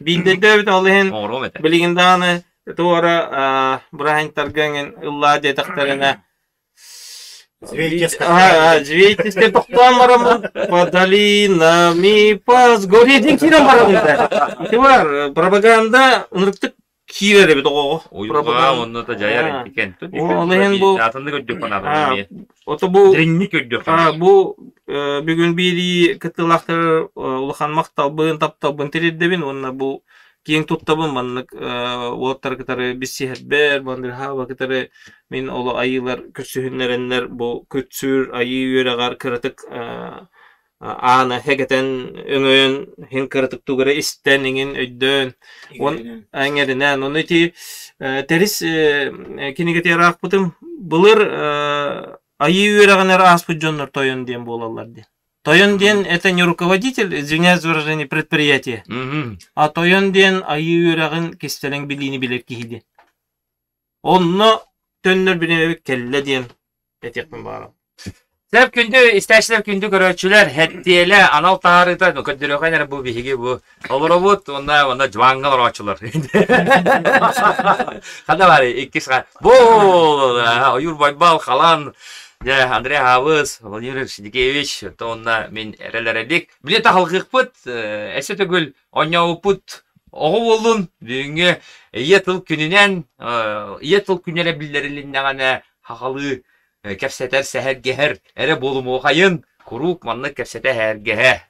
Бинде дөбүт алын. Оңро мете. Билигинданы туара брахинтарганген ылла детактарына Звейтисте тоқтамарам по долинами пас гореді кирем барамында. Ити бар пропаганда ынырыктык кирер бит ого. Ойга онно та жаяр экен. Олен бу атынды көддөк бана. Ото бу Дренни көддөк. бу бүгүн бири кытылактар улахан макталбын тапталбын тирдебин онна бу кең туттабын маннык олаттар кытары биссихетбер бандыр хаба кытары мен оло айылар көсүхүннереннер бу көтсүр айы үйөрөгар кырытык аны хегетен өңөөн хин кырытык тугара истенигин өйдөн он аңеринен оны ти терис кинеге терак бутым былыр айы үйөрөгөнөр аспыт жоннор тоyon ден болалар ди. Тоyon ден это не руководитель, извиняюсь за выражение, предприятия. А тоyon ден айы үйөрөгөн кестелең билини билет киһиди. Онно төннөр бине келле ден этекпен барам. Сәп күндү истәшләп күндү көрөчүләр хәттиеле анал таарыта көддөрөгәнәр бу биһиге бу олоробут онда жвангалар ачылар. Хада бар иккис бу Аюр Байбал халан я Андрей Хавыз Владимир Сидикевич тонна мен эрелерелик билет халкыкпыт эсе түгүл оңяупут ого болдун бүгүнгө етыл күнүнөн етыл күнеле билдерилиндагана хакалы кепсетер сәһәргәһәр эре болуму кайын курук манны кепсете һәргәһә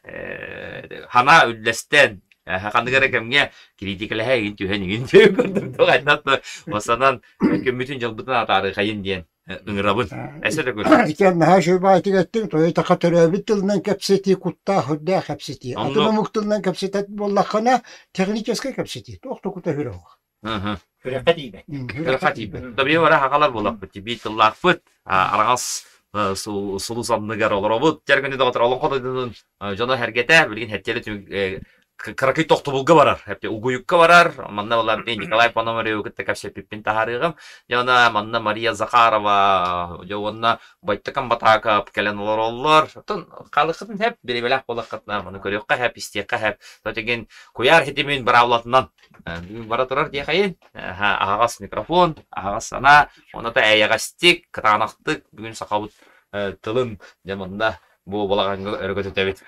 хана үлләстән хакандыгара кемгә критикаләһә интүһәнигин көрдүм төгәннәтне осанан көмүтүн җылбытына тары кайын диен ыңырабын әсәдә гөр Икән һәр шуй байтык әттең, той тақатыры биттелнән кәпсети кутта худда кәпсети. Атына муктылнан кәпсетат боллахана технический кәпсети. Тохты кута хөрәү. Хатибе. Табия вара хакалар булак бит. Бит лафыт аргас сулусамныгар олоробут. Тергенде дагы алын кодойдун жана хәргәтә билген хәттеле Каракай тоқты бұлға барар, әпте угуюкка барар, манна олар Николай Пономарев күтті кәпсе пиппен тахарығым, яна манна Мария Захарова, жауынна байтықын батақа кәлен олар олар, тұн қалықытын әп беребелек болақытына, мұны көрекқа әп, истеққа әп, тұтеген көяр хетемен бір аулатынан, бара тұрар дей қайын, ағағас микрофон, ағағас ана, оны да әйағастик, кытағанақтық, бүгін сақабыт тылын, жамында бұл болағанғы өргөт өтәбет.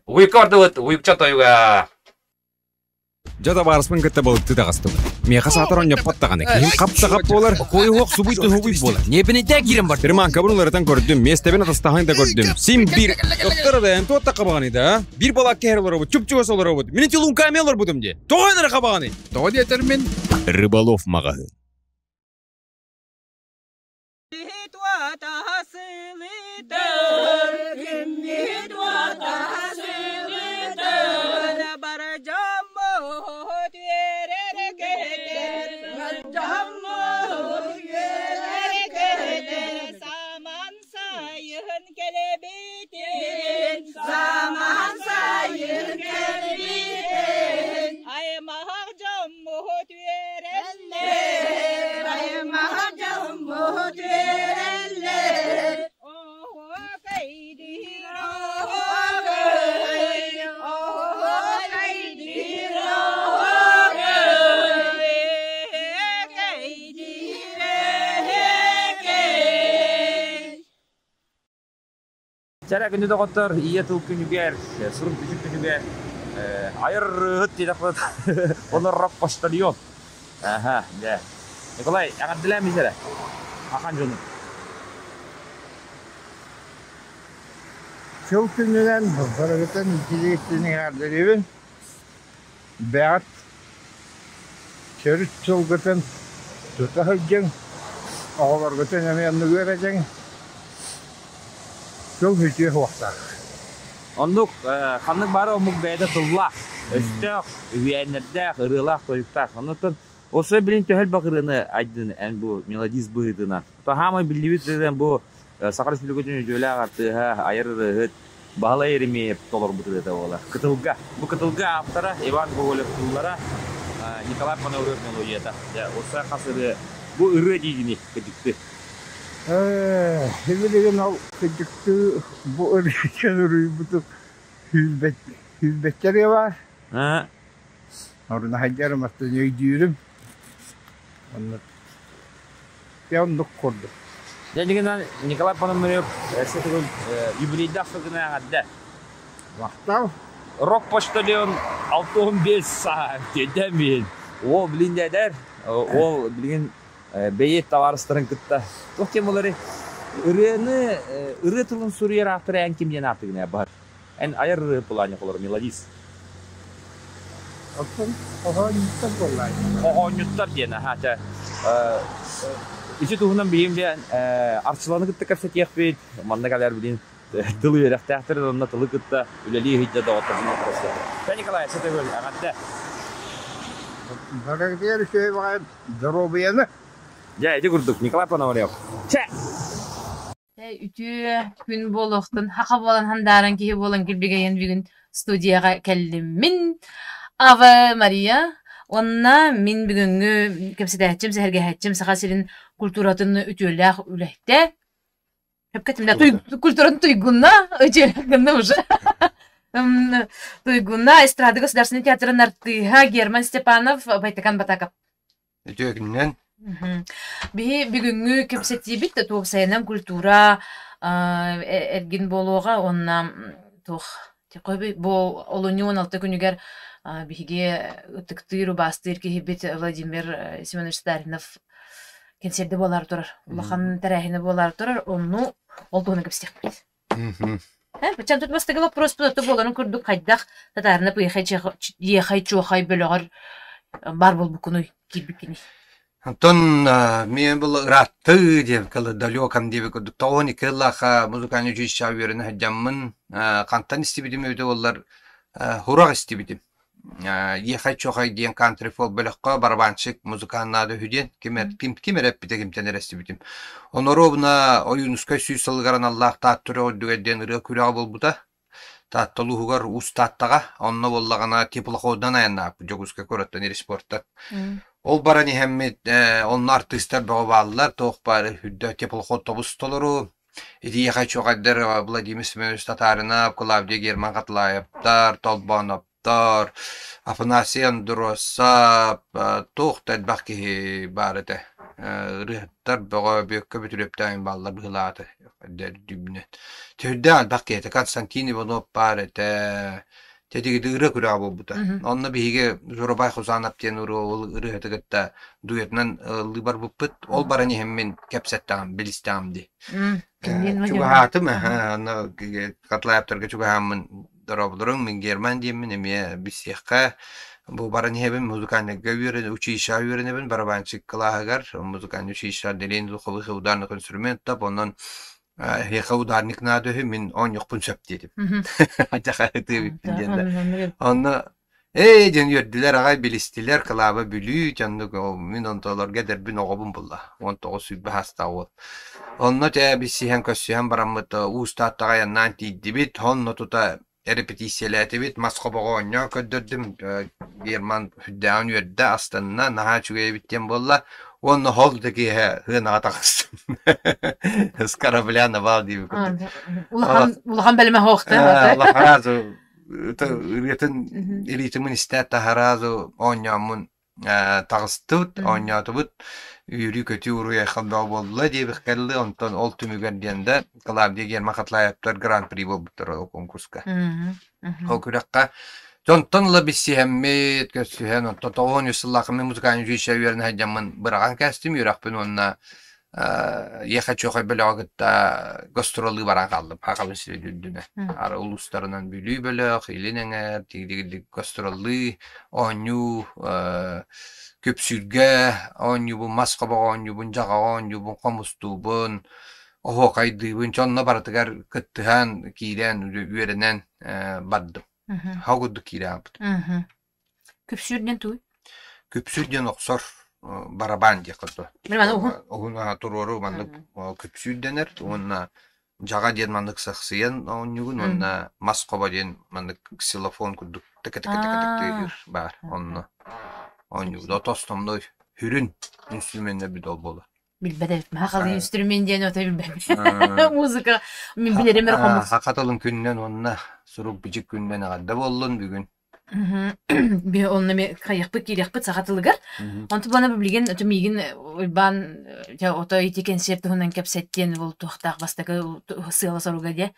Уйка барды уйкча тойга. Жада барыспын кытта болуп тыдагастым. Меха сатырон япаттаганы. Ким каптагап болар, кой хок субуйтын хубуй болар. Небинете кирем бар. Терман кабрулардан көрдүм, местебен атастаган да көрдүм. Сим бир доктора энто тақабаганы да. Бир бала керлер бу, чупчугас олар бу. Менин тилун камелар будым де. Тойнар кабаганы. Той детермен рыболов магазин. Zaman sayın kelbin ay mahacam muhtireller ay mahacam muhtireller oh kaydir oh kaydir oh kaydir oh kaydir Çara günü de kotar, iyi tıl günü ger, sırf düşük günü ger. Ayır hıt diye yapıp, onlar rap başlıyor. Aha, ya. Nikolay, akan dilen misere. Hakan Jon'un. Çok gününden Faragat'ın ikili ettiğini yerleriyim. Berat, çörüt çılgıtın, tutahıcın, ağlargıtın yanını göreceksin. Çok hücre vakta. Onduk, kanlık bari omuk beyde tıllah. Östök, üyeyenlerde, ırılak, toyuktak. Ondan Osa bilin töhel bakırını aydın en bu melodiz bıhıdına. Tahama bildiğinizden bu Sakar Sülükü'nün jöle ağartı ayırı bağla erimeyip dolur bu da ola. Kıtılga. Bu kıtılga aptara Ivan Gogolov'lara Nikolay Panovrev melodiyata. Ya osa kasırı bu ırı diyini kıcıktı. Hibirgen al kıcıktı bu ırıken ırıyı bu hüzbetleri var. Ha. Orada hacerım hatta ne gidiyorum. Onlar yandık kurdu. Jadi Nikolay Panovrev setegal юбилейді ақсылдың ағадда. Vaqtav. Rock Poçtalyon 6-15 saat dedemin. O bilin deder. O bilin beyet tavarыстырын кытта. Тоқ темалары ыры тылын сурьер автора ән кемден артығына бар. Ән айыр ыры пуланы қолыр мелодис. Oğanyutlar kolay. Oğanyutlar diyene hata. İçi tuğundan beyimde arçılanı kıtta kapsat yakbet. Manda kadar bilin tılı verek tehtiri onunla tılı kıtta. Üleliği hicca da oturduğunu oturası. Ben Nikolay sete böyle ağatta. Barakter şey var. Здоровья. Ya ece kurduk. Nikolay Panovrev. Çek! Ütü gün boluqtun haqa bolan handaran ki bolan kirbigeyen bir gün studiyaga keldim min Ava Maria onna min bugünkü kepsidetçim seherge hetçim sahasilin kulturatını ütüllях үлехте hep ketimde kulturatın tuygunna öçelgünde уже tuygunna Estrada Государственный театрын артыга Герман Степанов Байтакан Батаков Ötüğünden. Bihi bugünkü kepsetibit de tuğ sayınan kultura ergin boluğa onna tuğ Tekobi bu olunyu 16 günüger bihige tıktırı bastır ki hibit Vladimir Semyonovich Starinov kenserde bolar turar. Ulakan tarihine bolar turar. Onu olduğunu göstermek. Bıçam tutmastığı вопрос bu bolanın kurduk kaydaq tatarına yexay çoxay bölüğür bar bol bu konu kibikini. Антон, мне было рады, когда далеком деве кудук тони кыллаха музыкальный училище верен хаджаммын кантан истибидим өйдө олар хурак истибидим. Ехай чохай диен кантри фол бөлөккө барабанчык музыканнады хүден кимер эппите кимтенер истибидим. Оноробна оюнуска сүйсалгаран Аллах тааттыры өдүгеден ыры күрага болбута. Таатталуугар устаттага онно боллагана теплоходдан аяннаап жогуска көрөттөн ери спортта. Ол барани хэммит onun artistler bağlılar toğpar hüddet teplоход тобус толору. Ити яхай чоғайдар Владимир Семенович Татаринов, Клавдия Герман Катлаевтар, Толбановтар, Афанасий Андросов, тоқтад бақки барыды. Рыхтар бұға бөккі бүтілептайын баллар бұғылады. Түйді бақки еті Константин Иванов барыды. Тетиги ыры күрә булбута. Онны биге Жорабай Хузанов тен ыры хетегетте дуетнан лыбар буппыт. Ол барани хеммен кепсеттам, билистам ди. Чуга хатым, аны катлаптырга чуга хамын дарабдырын мен Герман димен эме бисехка бу барани хебен музыкальный гавер училище веренебен барабанчык кылагар музыкальный училище делен зуховы ударный инструмент тап оннан Хеударник надо min 10 yok punçap dedim. Acayip bir Onu den yördüler ağay bilistiler kılaba bülü canlı min ontalar geder bin oğubun bulla. 19 sübbe hasta ol. Onu da bir sihen kösühen baramıta usta tağayan nanti dibit onu tuta repetisiyeler bit maskoba oynuyor ködürdüm German hüddeğen yörde aslında naha çügeye bittim bulla. Он холдеги хына атаксın. Скарабля навал дип. Улахан белме хохта. Allah razı. Üreten istat taharazı onyamun tağıstut onyatubut yürü kötü uruya xalda bolla diye kaldı ondan oltumu gerdiyende Claudia German Katlayaptar Grand Prix boluptur o konkurska. O kürakka Jontanla bisi hemmet kösühen ondan toğun yusallakımı muzikani jüyüşe verin hacamın bırakan kestim yürekben onna yeha çoğay böyle ağıtta gastrolü baran kaldım. Hakalın size düldüne. Ara uluslarından bülü böyle ilinener, tigdi gastrolü, onyu, köpsürge, onyu bu maskaba, onyu bu caga, onyu bu komustubun, oho kaydı, bu çonla baratıgar kıttıhan, kiren, üyerenen baddım. Haguddu kire yaptım. Köpsürden tuy? Köpsürden oksor. барабан дия кото. Мана уху. Огуна турору маннык көпсүдденер. Онна жага ден маннык саксыян оннугун онна маскоба ден маннык ксилофон кудук тек бар. Онно. Оннугу да тостомдой хүрүн инструментler bir dol bola. Bilbede hakalı instrümen diyen öte bilbem. Muzika min bilirim erkomuz. Hakatılın günden onna suruk bicik günden agada bollun bugün. Bir onunla bir kayakpık girekpık sakatılıgar. Ontu bana bilgen ötümigin ben ya oto iti konserti hunan kapsettiyen bol tuhtaq bastaka sığala soruga diye.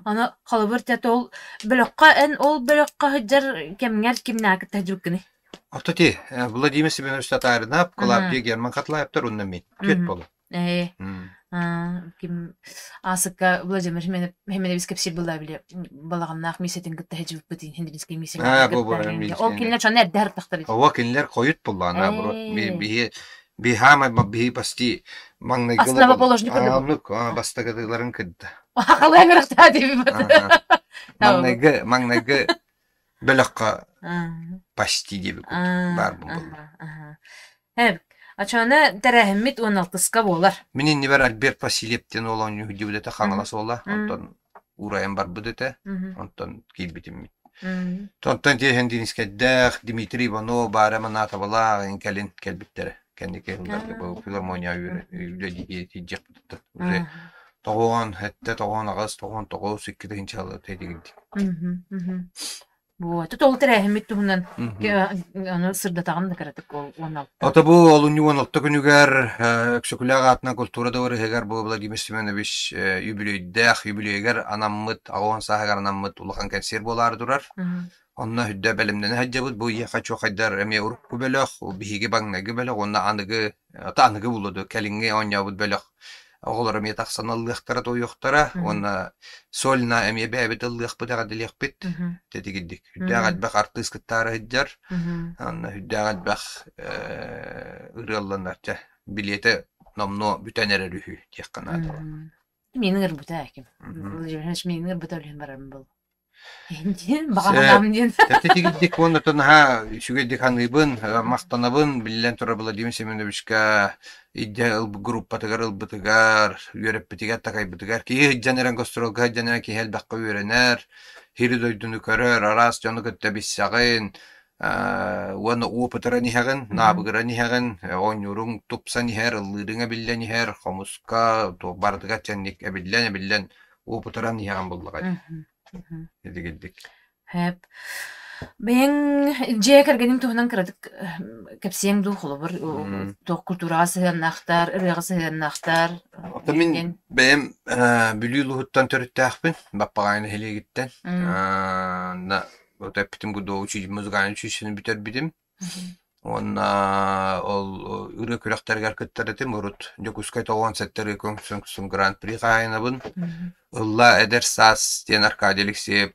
Ana kalıbır tiyatı ol blokka en ol blokka hıcar kemnger kimnak tecrübkini. Ототи, Владимир Семенович Татаринап, Колабдия Герман Катлаевтар уннами. Кет болу. Ким асыка Владимир Хеменевич кепсил була биле балагыннак мисетин гытта хежип битин хендинский мисет. Ол кинлер чанер дер тактыр. Ова кинлер коют буллана бро. Би хама би басти маңнай гылы. Основоположник кырды. Анук бастагадыларын кырды. Акылы мыракта деп бат. Маңнайгы бөлөккө пасти деп бар бул. Хеп, ачана терехмит 16-ска болар. Менин небер Альберт Васильевтен олон юдибдете хаңаласы ола. Онтон урайым бар будете. Онтон кийбитим. Тонтан те хендинискеддер Дмитрий Иванов бара маната бала инкелин келбиттер. Кендике бу филармония үйрөдү тижек бутты. Уже тогон хетте тогон агас тогон тогоо сиккиде инчалы тедигди. Вот, тут ол терехмит туһунан аны сырдатаган да каратык ол 16. Ата бу олун 16 күнүгөр өксөкүлага атна культурада бар хегер бу Владимир Семенович юбилейгер анаммыт агон сагар анаммыт улахан концерт болар турар. Онна хүддә белемдән хаҗабыт бу яха чокайдар эме уруп күбелек, биһиге баңнагы белек, онна аныгы атаныгы булды, калинге онябыт белек. Оголар эме таксаналлыктара тоюктара, онна сольна эме бәбит аллык бутага дилек тетигидик. Хүддәгәт бак артисткалары хәҗәр. Онна хүддәгәт бак ырылланарча билете номно бүтәнәре рүхү тиккана. Минер бута ким. Җирәш минер бута белән барам бул. Инде баганам дигән. Тетигидик оннан ха шугедик ханыбын, мактанабын билен тура Владимир Семеновичка идде группатыгар ылбытыгар, үйреп битигәр такай битигәр ки җанеран гастролга җанеран ки хәл бакка үйренер, хири дойдуны көрөр, арас җаны көттә бисагын, ваны опытыра нихагын, набыгыра нихагын, онюрун тупса нихер, лырыңа биллен нихер, хомуска, то бардыга чанник билен опытыра нихагын буллагай. Дигедик. Хәп. Мен жекергеним туһунан кырадык кепсең ду холобыр. То культурага сыгыннактар, ырыга сыгыннактар. Мен бем бүлүлүттан төрөттәхпин, баппагайны хелегиттен. На вот эпитим буду учить музыкальный училищени битер бидим. Онна ол ыры күрәктәргә киттәрдем, урут Жокускай тогон сеттер конкурсын гран-при кайнабын. Улла Эдерсас ден Аркадий Алексеев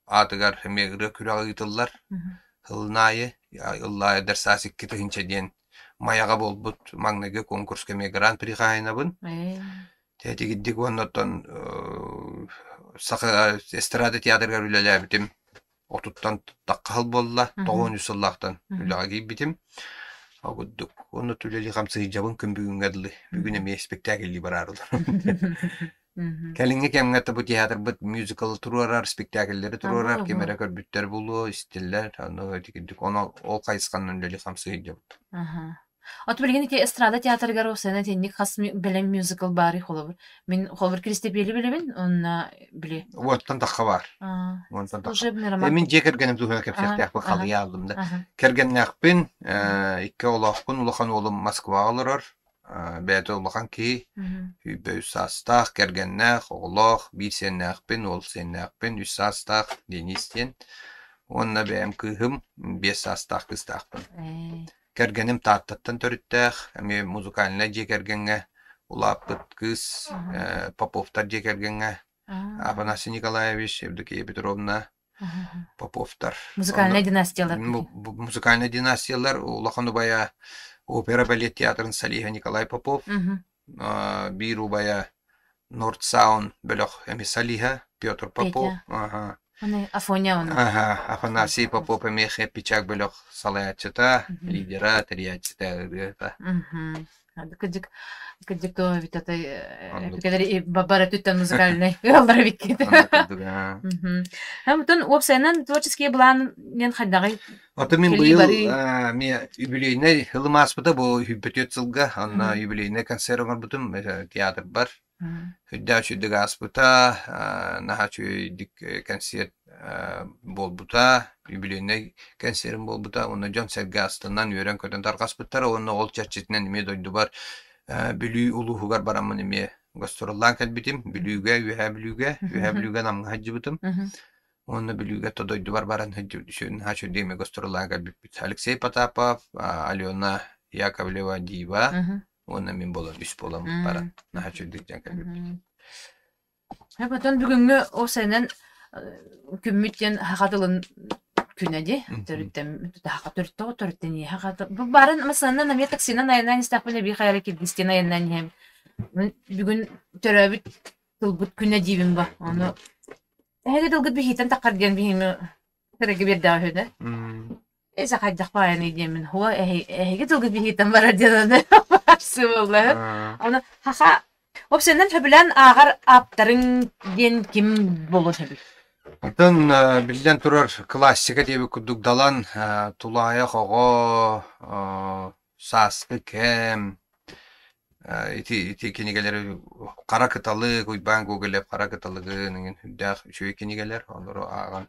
атыгар хеме ыры күрәгә гитыллар. Хылнайы, Улла Эдерсас 2-нче ден маяга болбут магнеге конкурска ме гран-при кайнабын. Тетигидик оннан саха эстрада театрга үлеләр битим. Отуттан таккал болла, 9 сыллактан үлага кийбитим. Агуддук. Оны түлели камсы жабын күн бүгүнгө дылы. Бүгүн эме спектакль барарлар. Келинге кемгатта бу театр бут мюзикл турурар, спектакльдери турурар, кемере көрбүттөр болу, стиллер, аны дигидик. Оны ол кайскандан үлели камсы жабыт. От билген ити эстрада театрга росена тенник хас белем мюзикл бары холобур. Мен холобур кристепели билебин, онна биле. Оттан такка бар. Онтан такка. Мен жекергеним туга кепсектак бу калый алдымда. Кергеннакпин, 2 олакпын, улахан олум Москвага алырар. Бәйті олахан ки, үбі састақ, кергеннақ, олақ, бір сеннақпин, ол сеннақпин, 3 састақ, Денистен. Онна бәйім кыхым, 5 састақ кыстақпин. Кергеним таттаттан төріттәқ, әме музыкалына жекергенге, улаппыт кыз, Поповтар жекергенге, Афанасий Николаевич, Евдокия Петровна, Поповтар. Музыкальная династиялар. Музыкальная династиялар, улахану бая опера балет театрын Салиха Николай Попов, биру бая Нордсаун бөлөк әме Салиха, Петр Попов, Аны Афоня оны. Афанасий Попов эмехе пичак бөлөк салаячыта, лидера, терячыта. Кыдык то бит ата пикадер бабара түттен музыкальный ялдары бит. Хамтон опсайнан творческие план мен хадагы. Ата мен быйыл мен юбилейный хылмаспыта бу хүбөтөт сылга, анна юбилейный концерт бутум театр бар. Хүддәчү дигааспыта, нахачу дик концерт болбута, юбилейный концерт болбута, оны Джон Сергастынан үйрен көтөн таргаспыттар, оны ол чарчетинен эме дойду бар, бүлүү улуугар барамын эме гастроллан калбитим, бүлүүгө намга хаджыбытым. Оны бүлүүгө тодойду бар баран хаджыбытым, хачу деме гастроллан калбитим. Алексей Потапов, Алена Яковлева Дива, оны мен болам, үс болам баран. Нахачу дикжан калбитим. Потом бүгүнгө осайнан күммүттен хакатылын күнәди. Төрүттен төрүттен хакаты. Бу барын масаннан аметак синан айнан истакпыле би хаял килдистен айнан хем. Бүгүн төрөбүт тылбыт күнәдибим ба. Аны эге дылгыт бихитен таккарген бихими тереге берди ахыда. Эзе кайдак баян идемин. Хуа эге дылгыт бихитен бара деден. Сыбылла. Аны хака Опсенен төбілен ағар аптарын ден ким болу төбіл? Атын білден тұрар классика дебі күдікдалан тулая қоғы, сасқы кәм, ити кенегелері қара кыталы, көйбан көгелеп қара кыталығы үддәқ үшөй кенегелер, олары аған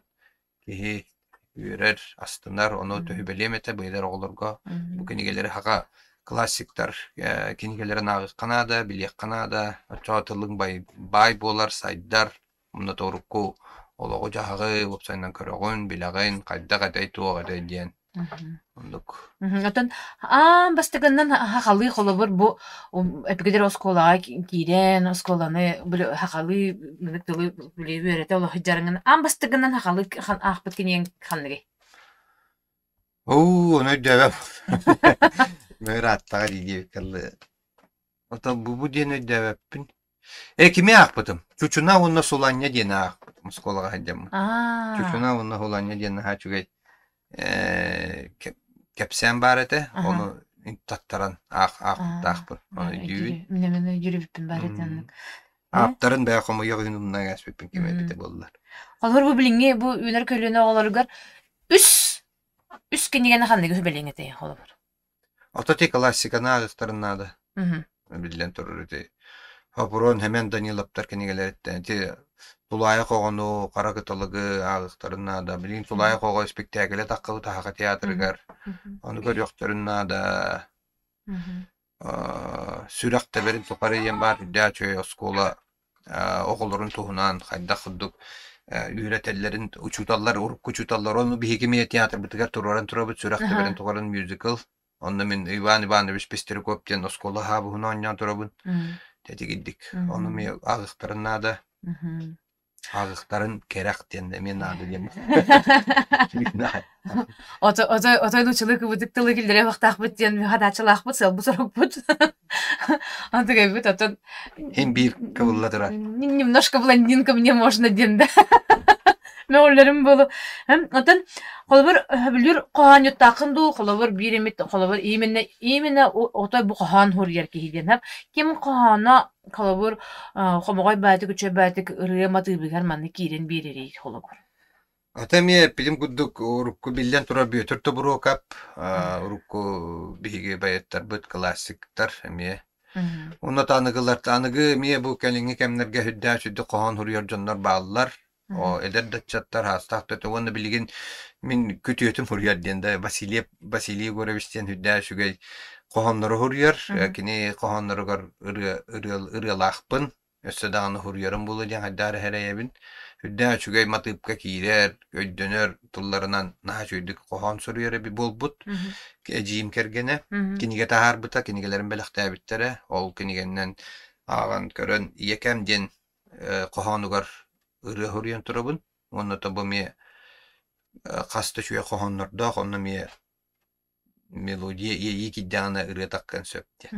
кеге үйерер астынар, оны төбелеметі бұйдар оғылырға, бұл кенегелері хаға классиктар кенегелерін ағы қанада, білек қанада, чоғатылың бай болар, сайдар, мұны тоғырыққу олығы жағығы, опсайынан көріғын, білағын, қайда-қайдай туғадай дейін. Ондық. Отын, бастығынан хақалы қолы бір бұл әпігедер осколаға кейден, осколаны хақалы мүліктілі біле өреті олы хүджарыңын. Бастығынан хақалы ақпыт кенен қанығы? Оны өйдәбәп. Мөр аттаға дейге өткілі. Ота бұ ден өйдәбәппін. Кеме ақпытым? Чучуна онна соланья дені ақпытым. Сколаға хәддемін. Чучуна онна соланья дені хачугай кәпсән бар әті. Оны таттаран ақпын. Оны дүйін. Мене жүріппін бар әтенлік. Аптарын бәй қомы еғінімнен әспеппін кеме біті болдылар. Олар бұ біліңе, бұ өнер көліне оларығар үс кенегені қандығы біліңе тәйін қолы бар. Ото те классиканы ағықтарын нады. Білден тұрыр өте. Хапурон hemen Данилаптар кенегелер еттен. Те тулайы қоғыну, қара кыталығы ағықтарын нады. Білген тулайы қоғы спектакілі таққылы таққа театрығар. Оны көр yoқтарын нады. Сүрақта берін тұқары ен бар. Дәчөй оскола оғылырын туғынан қайда құддық. Үйретелерін учуталар, ұрып учуталар. Оны бігекеме театр бітігер тұрарын тұрабыт. Сүрақта берін тұқарын мюзикл. Онда мен Иван Иванович Пестеркоптен оскола хабығына ойнан тұрабын. Тәті кеддік. Оны мен ағықтарын нады. Ағықтарын керақтен де мен нады дем. Отой дұчылы күбітіктілі келдері вақтақ бұт ден мен қадачылақ бұт, сәл бұтырық бұт. Анты кәй бұт, отын... Хем бір кавылла тұра. Немножко блондинка мне можно ден да. Мен оларым болу. Отын, қолыбыр білір қоған юттақын ду, қолыбыр бір емет, қолыбыр именно отой бұл қоған хур ерке хиден. Кем қоғана қолыбыр қомағай бәтік, үче бәтік, ұрыя маты білгер маны кейден беререй қолыбыр. Атаме пилим күддік ұрыққы білден тұра бүйетір тұбыру қап, ұрыққы бігі байеттар бұд классиктар. Оны танығы ме бұл кәліңі кәмінерге хүдді әшүдді қоған хур ер жонлар бағылар. Эдер датчаттар хастақты оны білген мен көтөтім хұрыярден Василий Горовичтен хүдді әшүгей қоғанлары хұрыяр, кені қоғанларығар ұрыялақпын, өсі дағаны хұрыярым болу ден хайдары әрәйебін. Хүдді әшүгей матыпқа кейдер, өйдөнер тұлларынан наға жөйдік қоған сұрыяры бір бол бұд, әжейім кергені, кенеге тағар бұта, кенегелерін бәліқті әбіттері, ол кенегеннен аған көрін екем ден қоғанығар ыры хурьян турабын, оны табы ме қасты шуя қоғанларда, оны ме мелодия екі дәңі ыры таққан сөпте.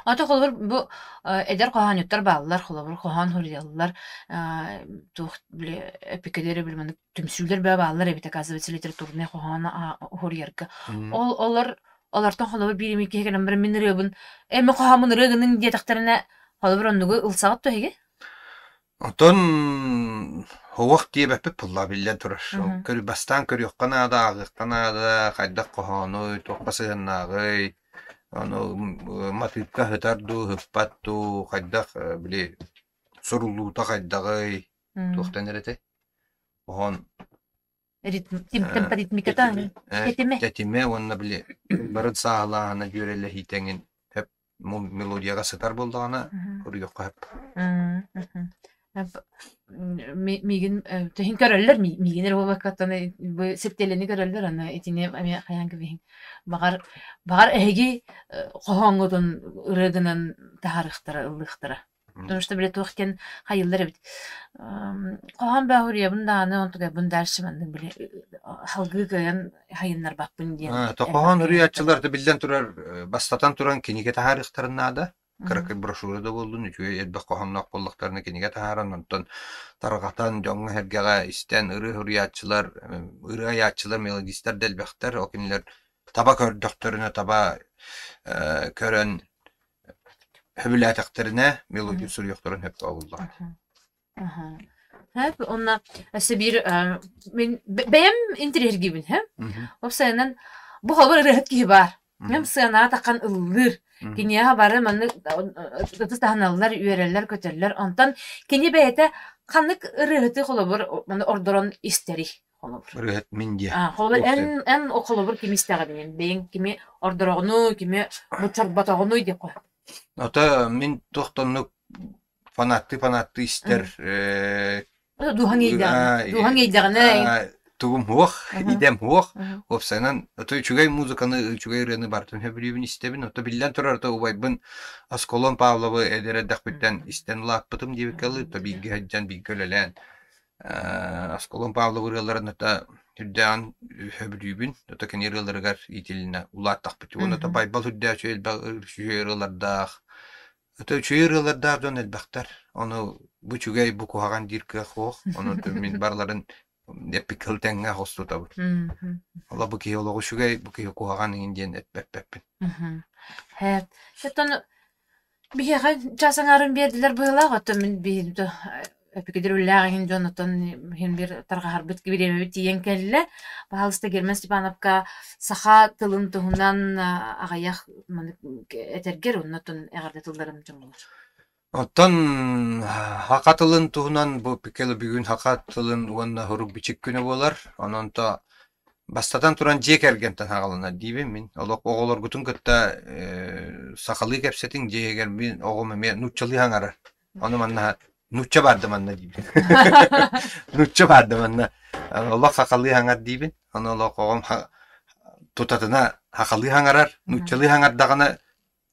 Ата холбор бу эдер коханьыттар бааллар, холбор кохан хурьяллар, тух биле эпикелери билмен түмсүллер бааллар эбит оказывается литературный кохана хурьярга. Олартан холбор бирими кегенен бир минребин, эми кохамын рыгынын диетактерине холбор ондугу ылсагат тоһиге. Отон хуак диебеппе пулла билен турар. Көрү бастан көрүккана да агыктана да кайда кохану токпасыгыннагы аны матипка хатарду хпатту кайда биле сорулуута кайдагы тохтенерете. Он темпа ритмиката тетиме онна биле барыт саалаана жүреле хитеңин хеп мелодияга сытар болдугана көрүкка хеп. Мигин тохин көрөллөр мигинер бабакаттан бу септелени көрөллөр аны этине ами хаянга бин багар эги кохоңодон ырыгынан тахарыктара ылыктара. Потому что билет уахкен хайыллар бит. Кохан бахурия бунданы онтуга бундаршыман биле халгы кыян хайыннар бакпын диен. Кохан уриятчылар да билден турар бастатан туран кениге тахарыктарынада. Кыракай брошюрада болду, ничуе эдбек кохамнак боллактарына кениге тахаран, онтон таргатан жоңга хергага истен ыры хуриятчылар, ыры аятчылар, мелодистер делбектер, окинилер таба көрдөктөрүнө, таба көрөн хөбүләтектерине мелодия сурьёкторун хеп алылар. Hep ona bir men beyem interir gibin hem. O sayından bu haber rahat ki var. Hem sana takan ıldır. Kiniye haberler manı tahanallar, üyeler kötüler. Ondan kiniye beyte kanlık rahatı kolabor manı ordoran isteri kolabor. Rahat mindiye. Kolabor en o kolabor kimi isteğin. Beyin kimi ordoranu, kimi muçarbatağını diye koy. Ata min tohtonluk fanatı ister. Duhan eydağına. Tugum huak, idem huak. Opsanan, ata çugay muzikаны, çugay reni bartın hebribin istebin. Ata billen turar ata ubaybın Askolon Pavlov'ı edere dakbitten isten ulakpıtım diye kalı. Tabi gihaccan bir gölelen. Askolon Pavlov'ı rıyaların ata hüddean hebribin. Ata keni rıyaları gar itiline ulat dakbıtı. Onu ata baybal hüddean şöyle rıyalardağ. Ata şöyle rıyalardağ don elbaktar. Onu bu çugay bu kuhagan dirke huak. Onu min barların epikal tenge hostu tabi. Allah bu ki olağı şugay bu ki kuhagan indiyen etbepbepin. Evet. Şeton bir yere çasanarın verdiler böyle hatta bir de epikdir ullağın Jonathan hem bir targa harbet gibi bir diyen kelle. Bahalsta gelmez Stepanovka saha tılın tuhundan ağayak eterger ondan eğerdetillerim cumhurlar. Otan hakatılın tuhunan bu pikeli bir gün hakatılın uanna huruk biçik günü bolar. Onun da bastadan turan jek ergenten hagalına diyeyim min. Oğullar gutun kıtta sakalı kepsetin jek ergin oğum me nutçalı hangarar. Onu manna nutça bardı manna diyeyim. Nutça bardı manna. Allah sakalı hangar diyeyim. Onu Allah oğum tutatına hakalı hangarar. Nutçalı hangar dağına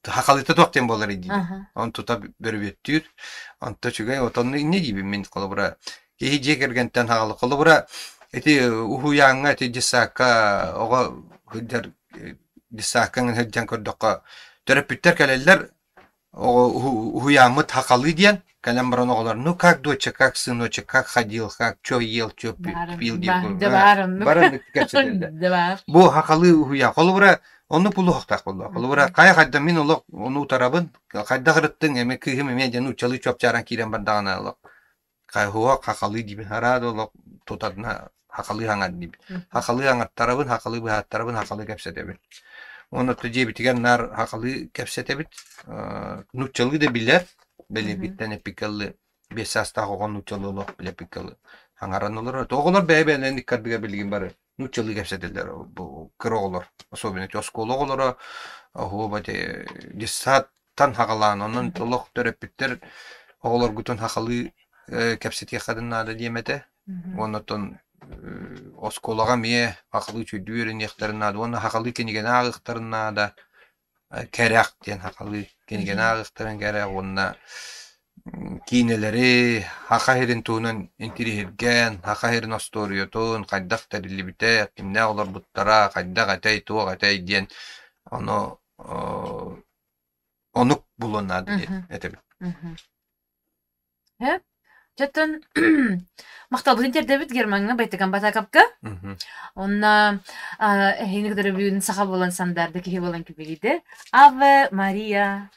Hakalita tokten bolar idi. On tuta berbettir. On taçugay otanı ne gibi min kolabora. Ki jekergenten hakalı kolabora eti uhuyanga eti cisaka oga hüder cisakan heccan koddoqa terapütter kaleller o uhuyamıt hakalı diyen kalem baran oğlar nu как доча как сыночек как ходил как чё ел чё пил diye. Baran gerçekten. Bu hakalı uhuya kolabora onu pulu haktak boldu. Kolubra kaya kadda min olok onu tarabın kadda hırıttın eme kıyım eme janu çalı çöp çaran kiren bandağına olok. Kaya huwa hakalı gibi harad olok tutadına hakalı hangat gibi. Hakalı hangat tarabın hakalı bu tarabın hakalı kepsetebit. Onu tüce bitigen nar hakalı kepsetebit. Nutçalı da biller. Beli bitten epikallı besasta hoğun nutçalı olok bile epikallı. Hangaran olur. Oğullar beybeğine dikkat bir bilgin barı. Nutçalı kepsedirler bu kıroğullar. Особенно төскологолора хубате дисаттан хагалан онун толок төрөпүттер оголор гутун хакалы кепсетке кадыннады диемете онотон осколага мие хакалы чүйдүрүн яктарыннады оны хакалы кенеген агыктарыннада керак ден хакалы кенеген агыктарын керак онна кинелери хакахерин туунан интирихирген хакахерин осториотун кайдак терилибите кимне олор буттара кайдак атай туак атай диен оно onuk bulunna diye etebit. Hep. Жаттан макталбын интердебит Германга байтаган батакапка. Онна хинигдер бүгүн сахал болан сандарды ки болан кибиде. Аве Мария.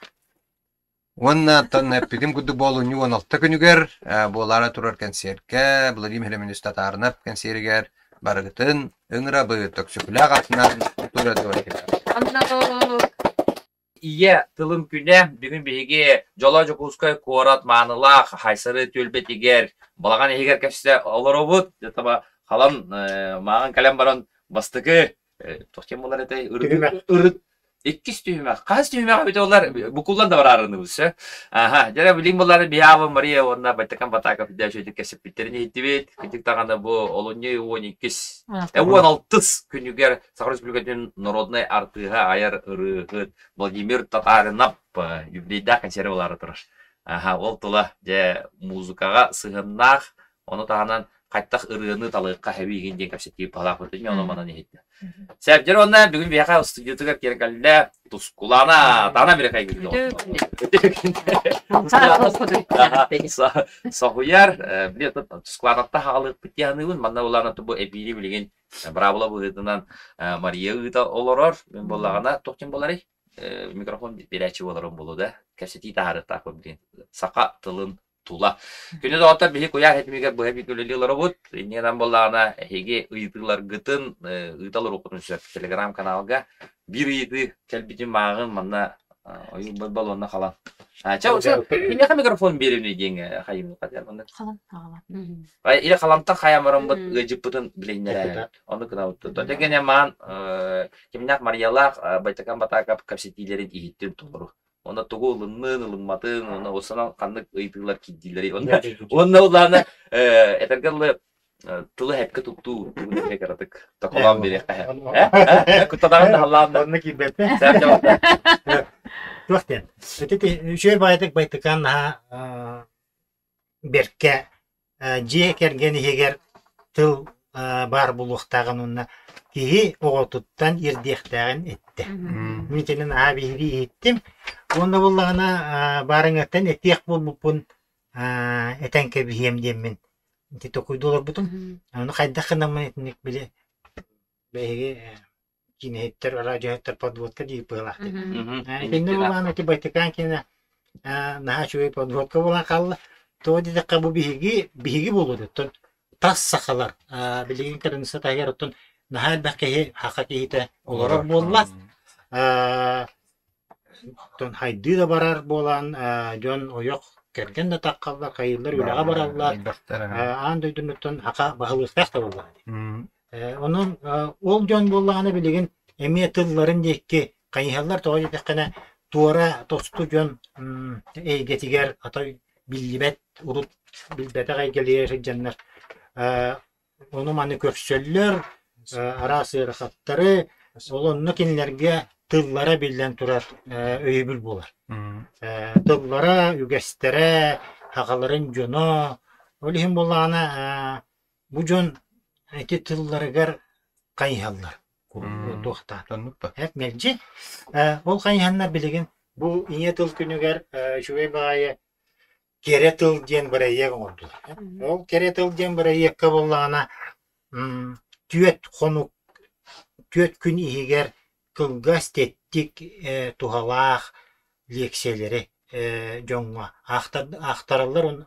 Онна тон эпидем гуду болу нюон алта күнүгер болара турар концертке, Владимир Хелеминус татарнап концертгер барыгытын ыңрабы токсуклак атынан тура дөрөк. Ие тылым күнә бүгін беге жола жокускай корат манылах хайсары төлбетигер балаган егер кәшсе олар обут таба халам маған калам баран бастыгы тохтем болар эте ырыт иккис түймә каз түймә бит олар букулдан да барарыны булса аха жара билим болар биава Мария онна байтакан батакап дәшөйдү кесип битерне иттибет китик таганда бу олонье 12 16 күнүгер Сахар Республикатын народный артыга аяр ырыгыт Владимир Татаринап юбилейда консервалары турар. Аха, ол тула же музыкага сыгыннах, оны тагынан кайттак ырыгыны талыкка хабиген ден капсетип балак өтүн, оны мана нехетти. Сәбдер онна бүгүн бияка студиятыга келгенде тускулана тана бир кай келди. Сахуяр, бир тускуланатта халык битяныбын, мана уларны бу эпири билген бравла бугытынан Мария ыта олорор, мен боллагана токтем болары. Микрофон беречи болорун болуда. Кәсети таарыкта көбден. Сака тылын тула. Күнү да ата били коя хетмигер бу хеби көлөлөр бут. Иннен боллагана хеге ыйтылар гытын ыйталар окутунчу Telegram каналга бир ыйты келбитин магын мана ойын балонна калан. Чау, инне микрофон беремне деген хайым катар мында. Калан. Иле каламта хаямырым бут ыжыппытын биленнер. Оны кына утты. Дегене ман кимнак Мариялах байтакан батакап капсетилерин ийиттен толору. Оны тугулыннын ылымматын, оны осынан каннык ыйтылар киддилери. Оны уланы этергелы тылы хепке тукту тугуне каратык. Токолам берек. Кутадаган халлам. Оны кибетте. Туктен. Өтөтө шөй байтакан берке же кергени егер тыл бар булуктаган уна кии оготуттан ирдехтаган этти. Митенин абири иттим. Онда буллагана барыңаттан этек болбупун этенке бихем демин. Тито куйдулар бутун. Аны кайда кынамын этник биле. Беге кинеттер радиоттер подводка дип булакты. Энди булгана ти байтакан кина нахачуй подводка була калды. Тоди да кабу биги болуду. Тас сахалар билеген керенсе тагер оттон нахал бакке хакаките олора болла. Тон хайды да барар болан жон оёк керген да таккалла кайылдар үлага бараллар. Андойдунуттон хака багылыктак да болла. Onun ol jön bolлаганы билеген эме тылларын декке кайхаллар тоой деккана туара тосту жон эйгетигер атай биллибет урут билбете кайгелер жаннар. Onu mani köksöller arası rahattары olonnu kinlerge tıllara bilden turar öybül bolar. Tıllara, ügestere, hakaların jonu olihim bollağına bu jon eti tılları gar kayhallar. Doqta. Hep melci. Ol kayhanlar bilegen bu iye tıl günü gar şüvey bağaya kere tıl diyen bir ayyak oldu. O kere tıl diyen bir ayyakka bollağına tüet konuk, tüet gün ihiger kılgas tettik tuhalaq lekseleri jonga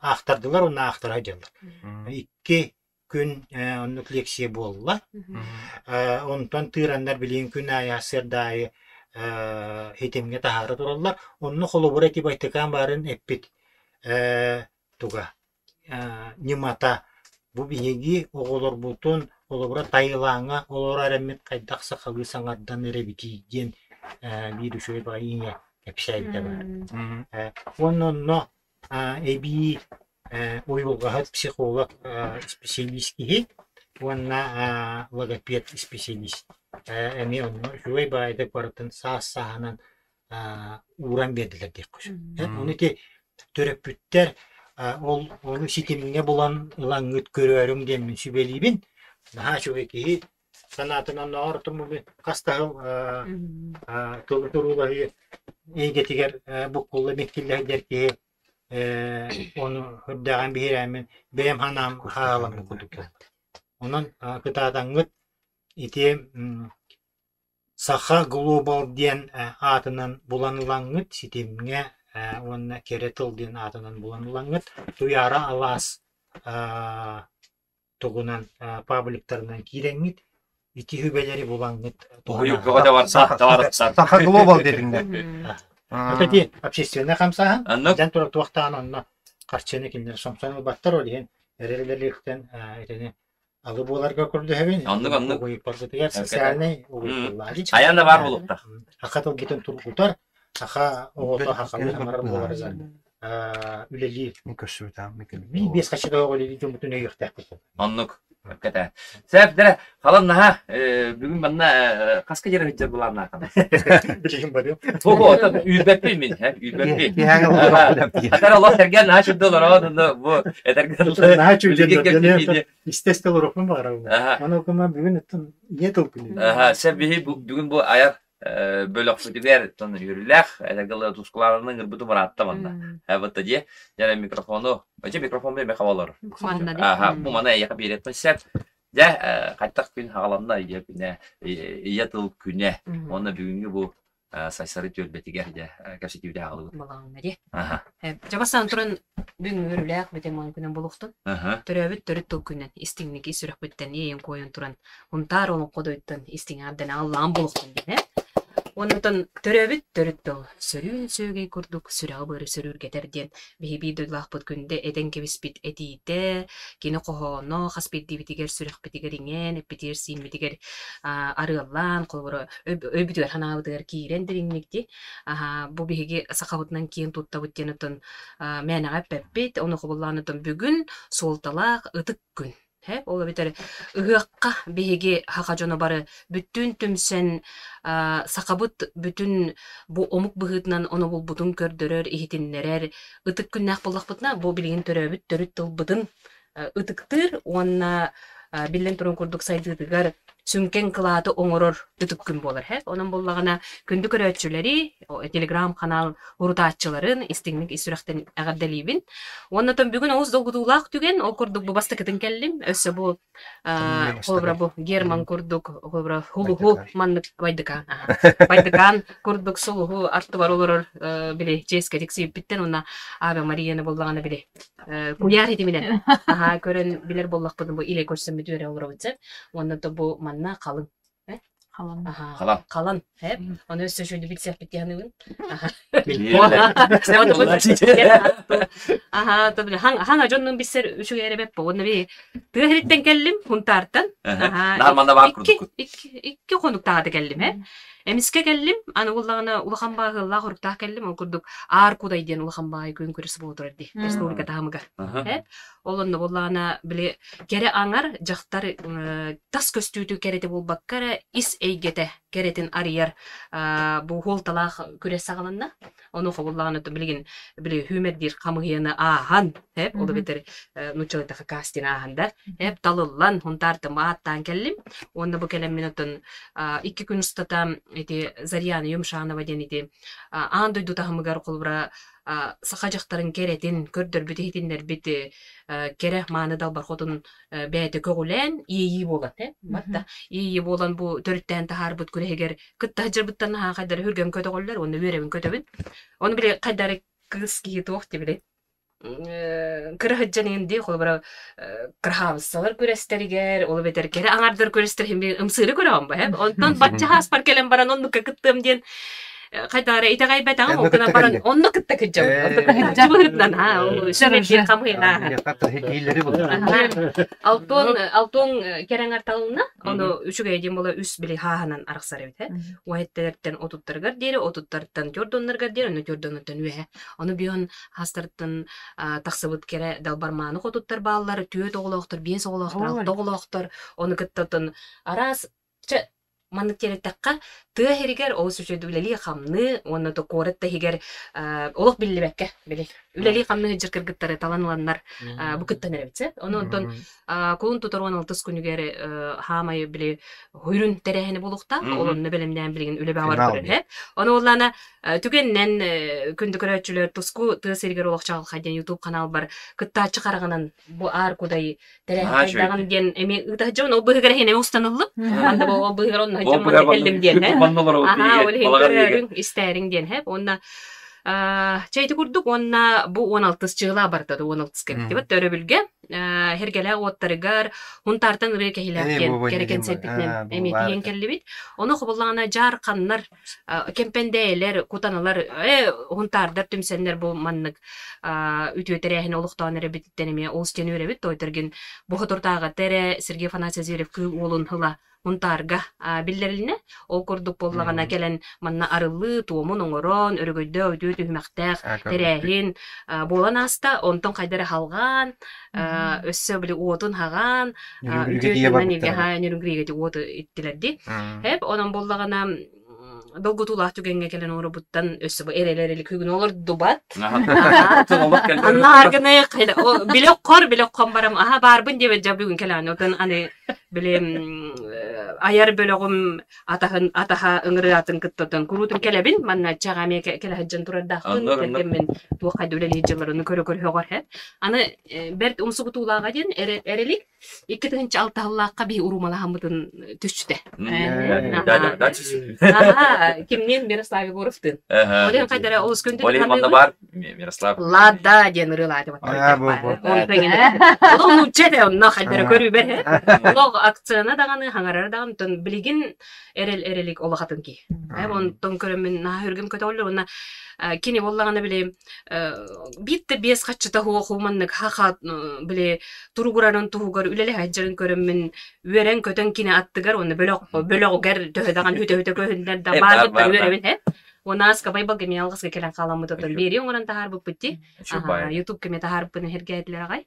aktardılar onu aktaracaklar. 2 gün onluk leksiye bolla. Ondan tıranlar bilin gün ayasır dahi hitemge taharı dururlar. Onu kolubur eti baytıkan barın eppit tuga. Nimata bu bihegi oğulur butun olubura tayılağına olur aramet kaydak sakalı sanatdan erebiti diyen bir düşüyor bayine hepsaydı var. Onun ebi uyulgahat psikolog spesialist ki ona logoped spesialist. Emi onu şuay bayda paratın sahanan uğran verdiler diye koşu. Onu ki törepütter onu sitemine bulan ılangıt görüyorum demin sübelibin. Daha çok ki санатынан ортому кастагыл турулары эйгетигер буккулла мектиллер ки onu hüddagan bihirämin benim hanam halam kuduk. Onun kıtadangıt iti Saha Global diyen atından bulanılangıt sitimge onun keretil diyen atından bulanılangıt duyara alas togunan publiklarından kirengit iti hübeleri bulangıt. Saha Global dediğinde. Peki, общественная хамсахан. Жан турак туактан онна карчыны киндер сомсаны баттар олиен. Эрелерликтен этени алып боларга көрдү хебен. Аннык. Уйпаргытыгар социальный уйпарлар. Аянда бар болуптар. Акатыл кетен тургутар. Аха ото хакалы амар боларга. Үлели. Би бес качыда олели жумутун эйгтак. Аннык. Кете. Сәп дәре халанна бүгүн банна каска жер хәҗҗәр буларна кан. Билгем бар. Ого, үйбәппи мин, үйбәппи. Атар Аллах тергән на шуддылар аны бу этергән. На шуддылар. Естественно, рухым бар. Аны кема бүгүн эттен етел күнү. Сәп бүгүн бу аяр бөлөк футигер тон юрлах, этергән тускуларының гырбыты бар аттаманда. Вот тоді я микрофону, бачы микрофон бе хавалар. Бу мана яка берет сәп. Я кайтак күн хагаланда я күнә, я тыл күнә. Оны бүгүнгү бу сайсары төлбетигер дә кәсетүдә алып. Балаңнары. Жабасан турын бүгүн юрлах бетеман күнен булуктун. Төрөбүт төрөт тыл күнен истиңники сүрөк биттен эйин коюн туран. Унтар оны кодойттан истиң абдан аллан булуктун дип. Онутан төрөбүт төрөттөл сөрүүн сөөгөй курдук сүрө бары сөрүүр кетерден биби дөйлахпыт күндө эден кебиспит этиите кино кохоно хаспит дибитигер сүрөх битигеринген эпитер син битигер арыллан колборо өбүтөр ханаабытыр кийрендириңникти бу биги сакабытынан кийин туттабыттенутун менага пеппит ону кобулланутун бүгүн солталак ытык күн. Ол битер ыгакка биги хакажоно бары бүттүн түмсен сакабыт бүтүн бу омук быгытынан ону бул бутун көрдөрөр ихитиннерер ытык күннак боллакпытна бу билген төрөбүт төрүт тылбытын ытыктыр онна билен турун курдук сайдыгар сүнкен кылааты оңорор ытык күн болор. Онун боллагана күндү көрөтчүлери телеграм канал урутаатчыларын истиңник исүрактен агадделибин. Оннотон бүгүн оуз долгутуулак түген ол курдук бу бастакытын келлим. Өссө бу колбра бу Герман курдук колбра хулуху маннык байдыкан. Байдыкан курдук сулуху арты бар олорор биле жеска тексип биттен онна Ава Марияны боллагана биле. Куяр эти менен. Көрөн билер боллакпытын бу иле көрсөм бүтүрө олоробутса. Оннотон бу манна калын. Калан. Оны өссө шөйдү битсеп биттяныбын. Хана жоннун биссер үшүгө эребеп бу. Оны би тыгыриттен келдим хунтартан. Нарманда бар курдук. Икки кондуктагы келдим, Эмиске келдим, аны уллагына улаханбагы лагырыкта келдим, ол курдук Аркудай деген улаханбагы күн көрүсү болуп турарди. Республика таамыга. Олонду боллагына биле кере аңар жактар тас көстүүтү керети болбаккара ис эйгете керетин арыяр бу холталак күрес сагаланна. Ону боллагына билген биле хүмердир камыгыны ахан, ол бетер нучалыта кастина аханда, талыллан хунтарды мааттан келдим. Онда бу келем минутун 2 күн устатам эти Зарьяна Юмшанова ден эти андойду тахмыгар колбра саха жактарын керетин көрдөр бүтетиндер бити кере мааны дал бархотун бәйте көгүлен ии болот, Батта ии болан бу төрттен тахар бут күрегер кытта жырбыттан кайдар хүргөн көтөгөллөр, оны беребин көтөбүн. Оны биле кайдар кыз кийит окти биле. Кырахыджан энди колбара кырхабысалар көрестеригер, ол бетер кере аңардар көрестер хемби ымсыры көрөм ба, Онтан батча хас бар келем баран онну кыттым ден кайдары итагай бетаң окуна баран онну кытта кыджам. Жабырдан шерендир камыйна. Алтон кереңар талына, оны үшүгө дем бола үс биле хаханан арыксар бит, Уайттерден отуттаргар дери, отуттардан жордоннарга дери, оны жордоннордон үе. Оны бион хастырттын таксыбыт кере далбарманы отуттар баалары түйөт оголоктор, бес оголоктор, алты оголоктор, оны кыттатын арас маннык тереттакка тыахеригер ол сүшөдүлели хамны, оны то коретта хигер олок биллибекке, биле үлели камны жиркергиттары таланыланнар бу кыттан эребитсе. Онтон кулун туторгон 6 күнүгер хамай биле хойрун терехини болукта, олонну белемден билген үлебе бар көрөр. Оны уллана түгеннен күндү көрөчүлөр туску тысыргер олокчагыл хаден YouTube канал бар. Кытта чыгарганан бу ар кудай терехидаган ген эми ыдажон о быгыр хене устанылып, анда бу быгыр онна жаман элдим ден. Истерин ден хеп. Онна чейти курдук, онна бу 16 жыла бартады, 16 керек деп төрөбүлгө. Хергеле оттарыгар хунтартан ыры кехилерген керекен сертикнен эми тиен келлибит. Оны хобуллагана жар каннар, кемпендейлер, кутаналар, хунтардар түмсеннер бу маннык үтүө терехин олуктан эребиттен эми олстен өребит тойтерген бу хотортага тере Сергей Афанасьев кыл олун хыла хунтарга биллерилине ол курдук боллагана келен манна арылы туомун оңорон өрөгөйдө өтүө түмактак терехин болан аста онтон кайдара халган өссө биле уотун хаган нүрүнгригети уоту иттилерди хеп онон боллагана долгутулах түгенге келен оробуттан өссө бу эрелерили күгүн олор дубат аннаргыны кайда билек ком барам барбын деп жа бүгүн келен отон аны билем аяр бөлөгүм атаха ыңыры атын кыттотон курутун келебин манна чагаме келехжен турардахтын мен ту кайда үлели жылларын көрө хеп аны берт умсугутулага ден эрелик 2-6 би урумалахамытын түшчүтэ кимнен Мирослав Егоровтун олен кайдара олускөндө олен манда бар Мирослав лада ден ырыла деп атат он чете онно кайдара көрү бер акцияна даганы хаңарар даган билигин эрелик олахатын ки. Онтон көрөмүн хүргүм көтөлү онна кини боллаганы биле битте 5 качыта хууманнык хаха биле туругурарын тугугар үлеле хажырын көрөмүн үрен көтөн кини аттыгар оны бөлөгөр төһөдаган хүтө көһүндер да бар бит үребин Онас кабай балгами алгыска келен каламытын бери оңоран тахар буппити. YouTube кеме тахар буппын хергетлер агай.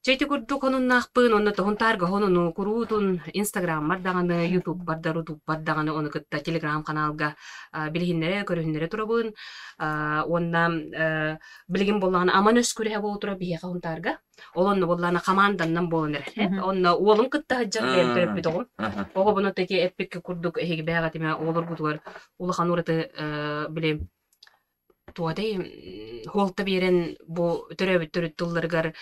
Чейти курдук онун нахпын, онно тохунтарга хонуну курутун Instagram бардаганы, YouTube бардарутуп бардаганы, оны кытта Telegram каналга билгиннере, көрүннере турабын. Онна билгин боллаганы аман өскүрө боло тура бие хунтарга. Олонну боллана командандан болонер. Онна олун кытта хаджар берип битогум. Ого буну теки эпикке курдук эги бягатиме олор бутугар улахан ураты билем туадай холта берен бу төрөбүттөр тулларгар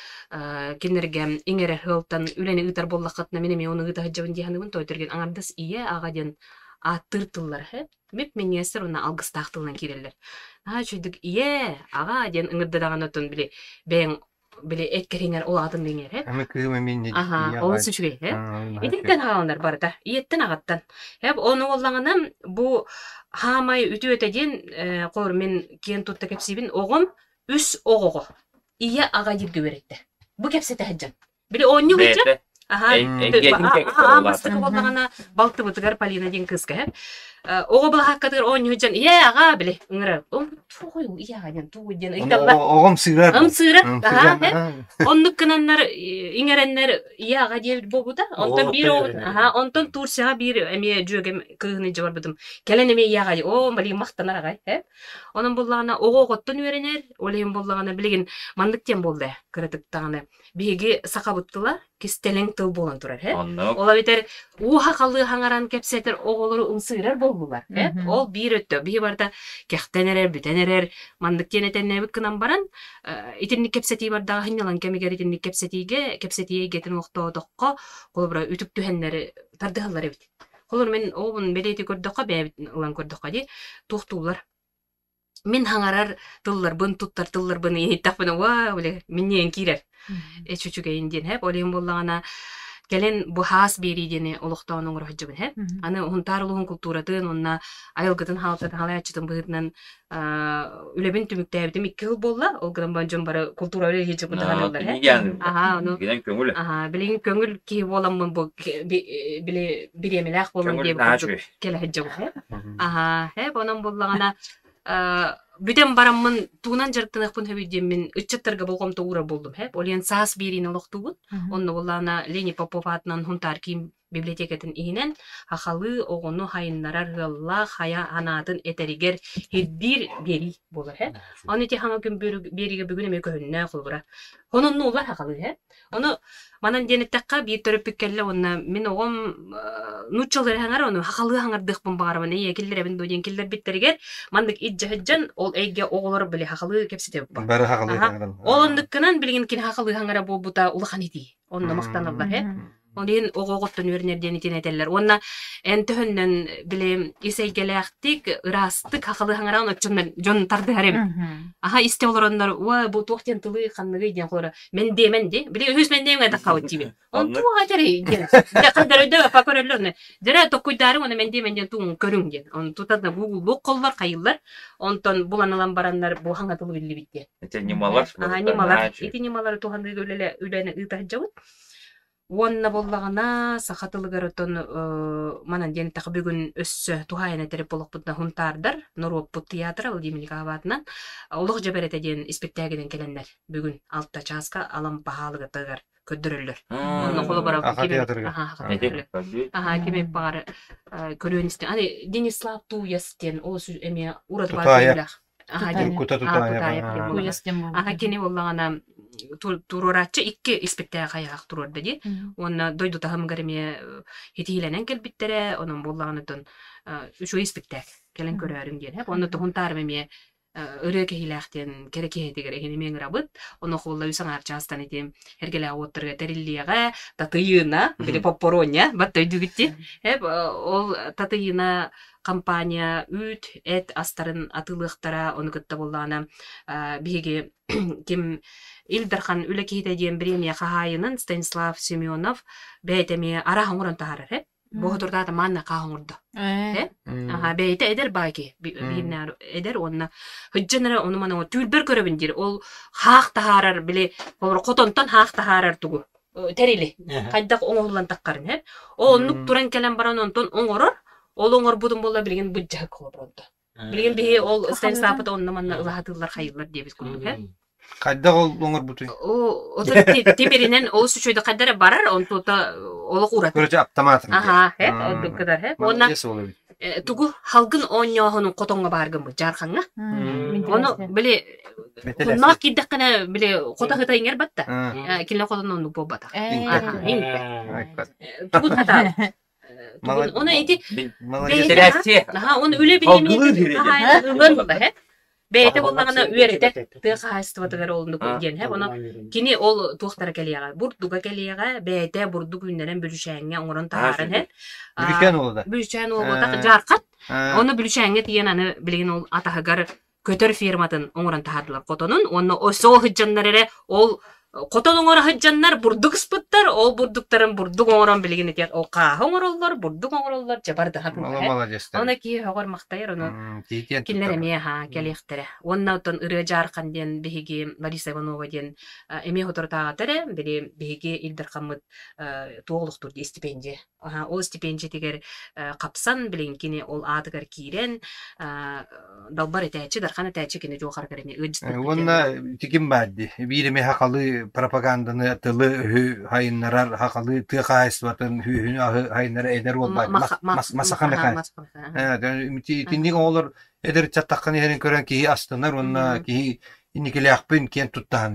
кинерге иңере холтан үлени ытар боллакатна менеме оны ыта хаджабын диханыбын тойтерген аңардас ие агаден атыртыллар меп менесер уна алгыстактылынан кирелер чөйдүк ие ага ден ыңырдадаган отон биле бең биле эткериңер олатын деңер ама кыйма менне олсу чүгей идиктен хааландар барда иеттен агаттан оны боллаганам бу хамай үтүөтеден кор мен кен тутта кепсибин огом үс огого ия ага жирге беретте бу кепсете хаджан биле онню гыжа мастык боллагана балты бутугар Полина ден кызга ого бул хаккатыр онню гыжан ия ага биле ыңыра тугой ия ага тугой ден огом сыграр оннуккананнар иңереннер ия ага дебит болбуда онтон бир онтон Турцияга бир эме жөгем кыгыны жабар бутум келен эме ия ага о бали мактанар агай онун боллагана огоготтон үйренер олем боллагана билген мандыктен болду кырытыктаганы биги сакабыттыла кистелең тыл болон турар ола бетер уха калды хаңаран кепсетер оголору ыңсыйрар болбулар ол бир өттө би барда кехтенерер бүтенерер мандыктен этеннебит кынан баран итинник кепсети бардага хинялан кемигер итинник кепсетие кетин октоодокко колбура үтүп түхеннери тардыгалар эбит колор мен обун белети көрдөкка бебит ылан көрдөкка ди туктуулар мен хаңарар тыллар бын туттар тыллар бын иттакпын ва биле менен кирер эчүчүгө индин олем боллагана келен бу хас беридени олуктоон оңорохжубун аны хунтарлугун культуратын онна айылгытын халкатын халаячытын быытынан үлебин түмүктөбүтүм 2 жыл болла ол гынан банжон бары культура эле хижебутагандар билеген көңүл ки боламын бу биле биремелак болом деп келехжубу онон боллагана бүтен бараммын туунан жарыктанакпын хөбүйден мен ыччаттарга болгом туура болдум олен саас берин олоктугун онно боллана Лени Попов атынан хунтар ким библиотекатын иһинен хахалы оҕону хайыннарар гылла хая анаатын этеригер хиддир бери болар Оны те хаңа күн бериге бүгүн эме көһүннэ кулбура. Онунну улар хакалы Оны манан денеттекка бир төрөпүк келле онна мен огом нуччалар хаңар оны хакалы хаңардык бумбармын эе киллеребин доден киллер биттеригер мандык иджаһаджан ол эйге оголор биле хакалы кепсите бар. Бары хакалы хаңардан. Олондуккынан билген кин хакалы хаңара болбута улахан ити. Онна мактаналар Онын оғоғыттын өрнерден итен этеллер. Онна энтөһүннөн биле исейгелектик, ырастык хакалы хаңаран отчундан жон тарды харем. Аха исте олорондар, уа бу тоқтен тылы ханныгы ден колора. Мен деменди, биле өз мен демге таккабыт тиби. Он туга жарый. Де кадар өдө факореллерне. Дере токуйдары оны мен деменден туң көрүң ден. Он тутадна Google коллар кайыллар. Онтон буланалан барандар бу хаңа тылы билли битте. Эте немалар. Ага, немалар. Ити немалар туханды өлеле үләне ытажабыт. Уонна боллагана сахатылыгар отон манан ден так бүгүн өссө тухайна тереп болокпутна хунтардар Норвоппут театры Владимир Абатынан улуг жаберете ден спектакльден келендер бүгүн 6 часка алам баалыгы тыгар көддөрөлөр. Онно коло бара кеме бар көрөнүстө. Ани Денислав Туястен о эме урат бар. Ага кене боллагана турурачы 2 спектакль аяк турурда ди. Онна дойду тахамгареме хитиленен келбиттере, онун боллаганытын 3 спектакль келен көрөрүм ден. Онно тухунтармеме өрөкө хилактен кереке дегер эне мен рабыт. Ону холла үсаң арчастан этем эргеле отурга териллига татыйына, биле поппороня, баттойду гитти. Ол татыйына компания үт эт астарын атылыктара оны кытта боллана биге ким Илдархан үлекейте ден премия хахайынын Станислав Семенов бәйтеме ара хаңуран тахарар Бохотурдата манна кахаңурда Аха бәйте эдер баки бирнар эдер онна хыджанара оны мана түлбөр көрөбүндир ол хак тахарар биле олор котонтон хак тахарар тугу терили кайдак оңоллан таккарын о оннук туран келен баран онтон оңорор ол оңор будун болла билген буджак колобронда билген бие ол Станислав онна манна ылахатылар хайылар дебиз күндүк Кайда ол оңор бутуй? О темеринен ол сүчөйдө кайдара барар, онтота олок урат. Көрөчө автомат. Ага, ол кадар, Онна тугу халгын оньоһунун котонго баргын бу жарханга. Ону биле нак киддакана биле котахыта иңер батта. Киле котонун нуп бата. Тугу ката. Оны эти Ага, оны үле билеме. Ага, ылын Бейте боллагана үерите тыхайстватыгар олунду көрген Оны кини ол туактара келияга бурдуга келияга бейте бурду күннерен бүлүшәңге оңорон тааран Бүлүшән ол бота жаркат Оны бүлүшәңге тиен аны билген ол атахыгар көтөр фирматын оңорон таардылар котонун Оны осо хыджаннар ол Котон оңора хыджаннар бурдук спыттар ол бурдуктарын бурдук оңорон билген этет ол каа оңороллор бурдук оңороллор жабарды Оны ки хогор мактайыр оны кинлереме келехтере оннотон ыры жаркан ден биги Лариса Иванова ден эме хотортагатыре били биги Илдархамыт тоолуктур стипендия ол стипендия тигер капсан билен кини ол атыгар кирен далбар этечи дархан этечи кини жокар кереме онна тиким бадди бириме хакалы пропаганданы тылы хайыннарар хакалы тыхайстватын хайыннара эдер болбай масахан экен тиндик олар эдер чаттаккан ерин көрөн ки астынар онна ки иникелеакпин кен туттаан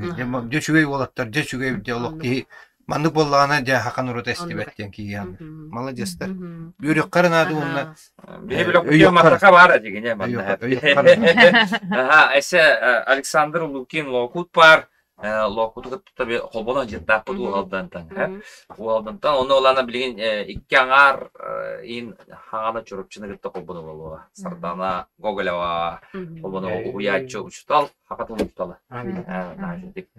дөчүгөй болаттар дөчүгөй диалог ки мандык боллагана жа хакан урут эстибеттен ки молодецтер бүйрөк карынады онна биребилек матака бар деген эсе Александр Лукин Локут бар Локутуга таби холбона жетта пуду алдандан уалдандан оны олана билген икки аңар ин хагана чурупчыны гытта холбона болуа Сардана Гоголева холбона уячы учтал хакатын учталы нажидик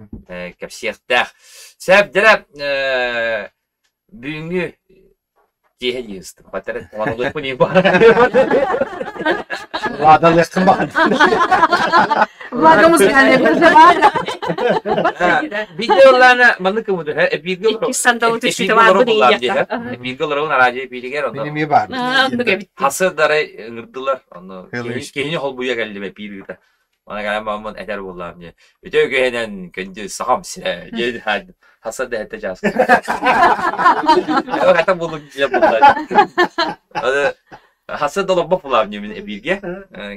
кепсиектах себ дереп бүгүнгү Есть, батарея, ладно, не бар. Ладно, легко бар. Благо музыкальная проживание. Видеоларна, мандык муду, видео. Кисандалы түшүтө бар бу ийя. Видеолар радио билигер, Менеме бар. Хасы дары ырдылар, аны. Кени хол буя келди бе билигер. Ona gelen mamın eder bullam diye. Öte gelen kendi saham sire. Diye hasa da hette jas. Hatta buluk diye bullar. Hasa da lobba bullam diye bilge.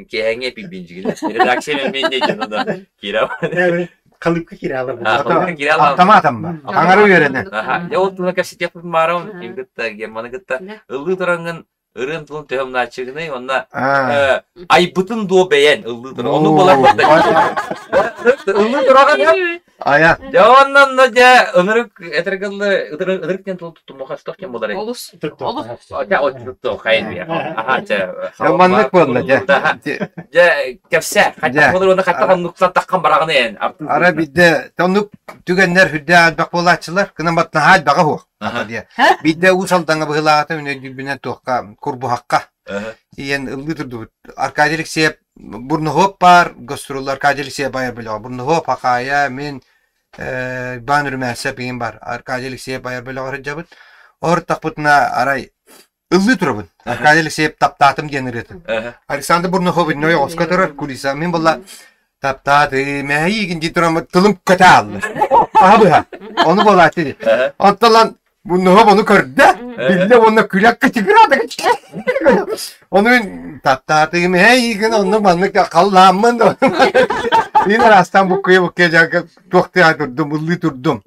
Kehenge bir bincigine. Redaksiyon emeği ne canı da. Kira. Kalıpkı kiralar. Kalıpkı kiralar. Автоматом бар. Аңару үйренет. Ya o tuna kapsit yapıp maram. Gıtta Germanı gıtta. Illı durangın ırın tulun töhümna çıgını onda ay bütün doğu beğen ıllı dur. Onu bulamazdı. Illı duragan ya. Aya. Ya ondan da ınırık etergıllı ınırıkken tuttum muhastıkken bular. Olus. Olus. Ya o tuttu hayır ya. Aha ya. Yamanlık bolna ja. Ya kefse. Hatta bular onu hatta nukta takkan barağını en. Ara bidde tonuk tügenler hüdde adbak bolatçılar. Kına batna had baga hu. Bidde usaldan bıhılağata üne dübüne tohka kurbu hakka. Yen ıllı durdu. Arkadilik seyip burnu hop var. Gastrollar arkadilik seyip ayar böyle. Burnu hop hakaya min banır merse beyin var. Arkadilik seyip ayar böyle var cebit. Ortak butna aray ıllı turabın. Arkadilik seyip taptatım generetin. Alexander burnu hop noy oska durar kulisa. Min bolla taptatı mehayi ikinci duramı tılım kötü alır. Aha bu ha. Onu bolat dedi. Antalan bunu hop onu gördü. Bildi onu külak kaçıkıradı. Onun taptatı mehayi ikin onu manlık kallamın. Yine rastan bukuya doktor durdum, ıllı durdum.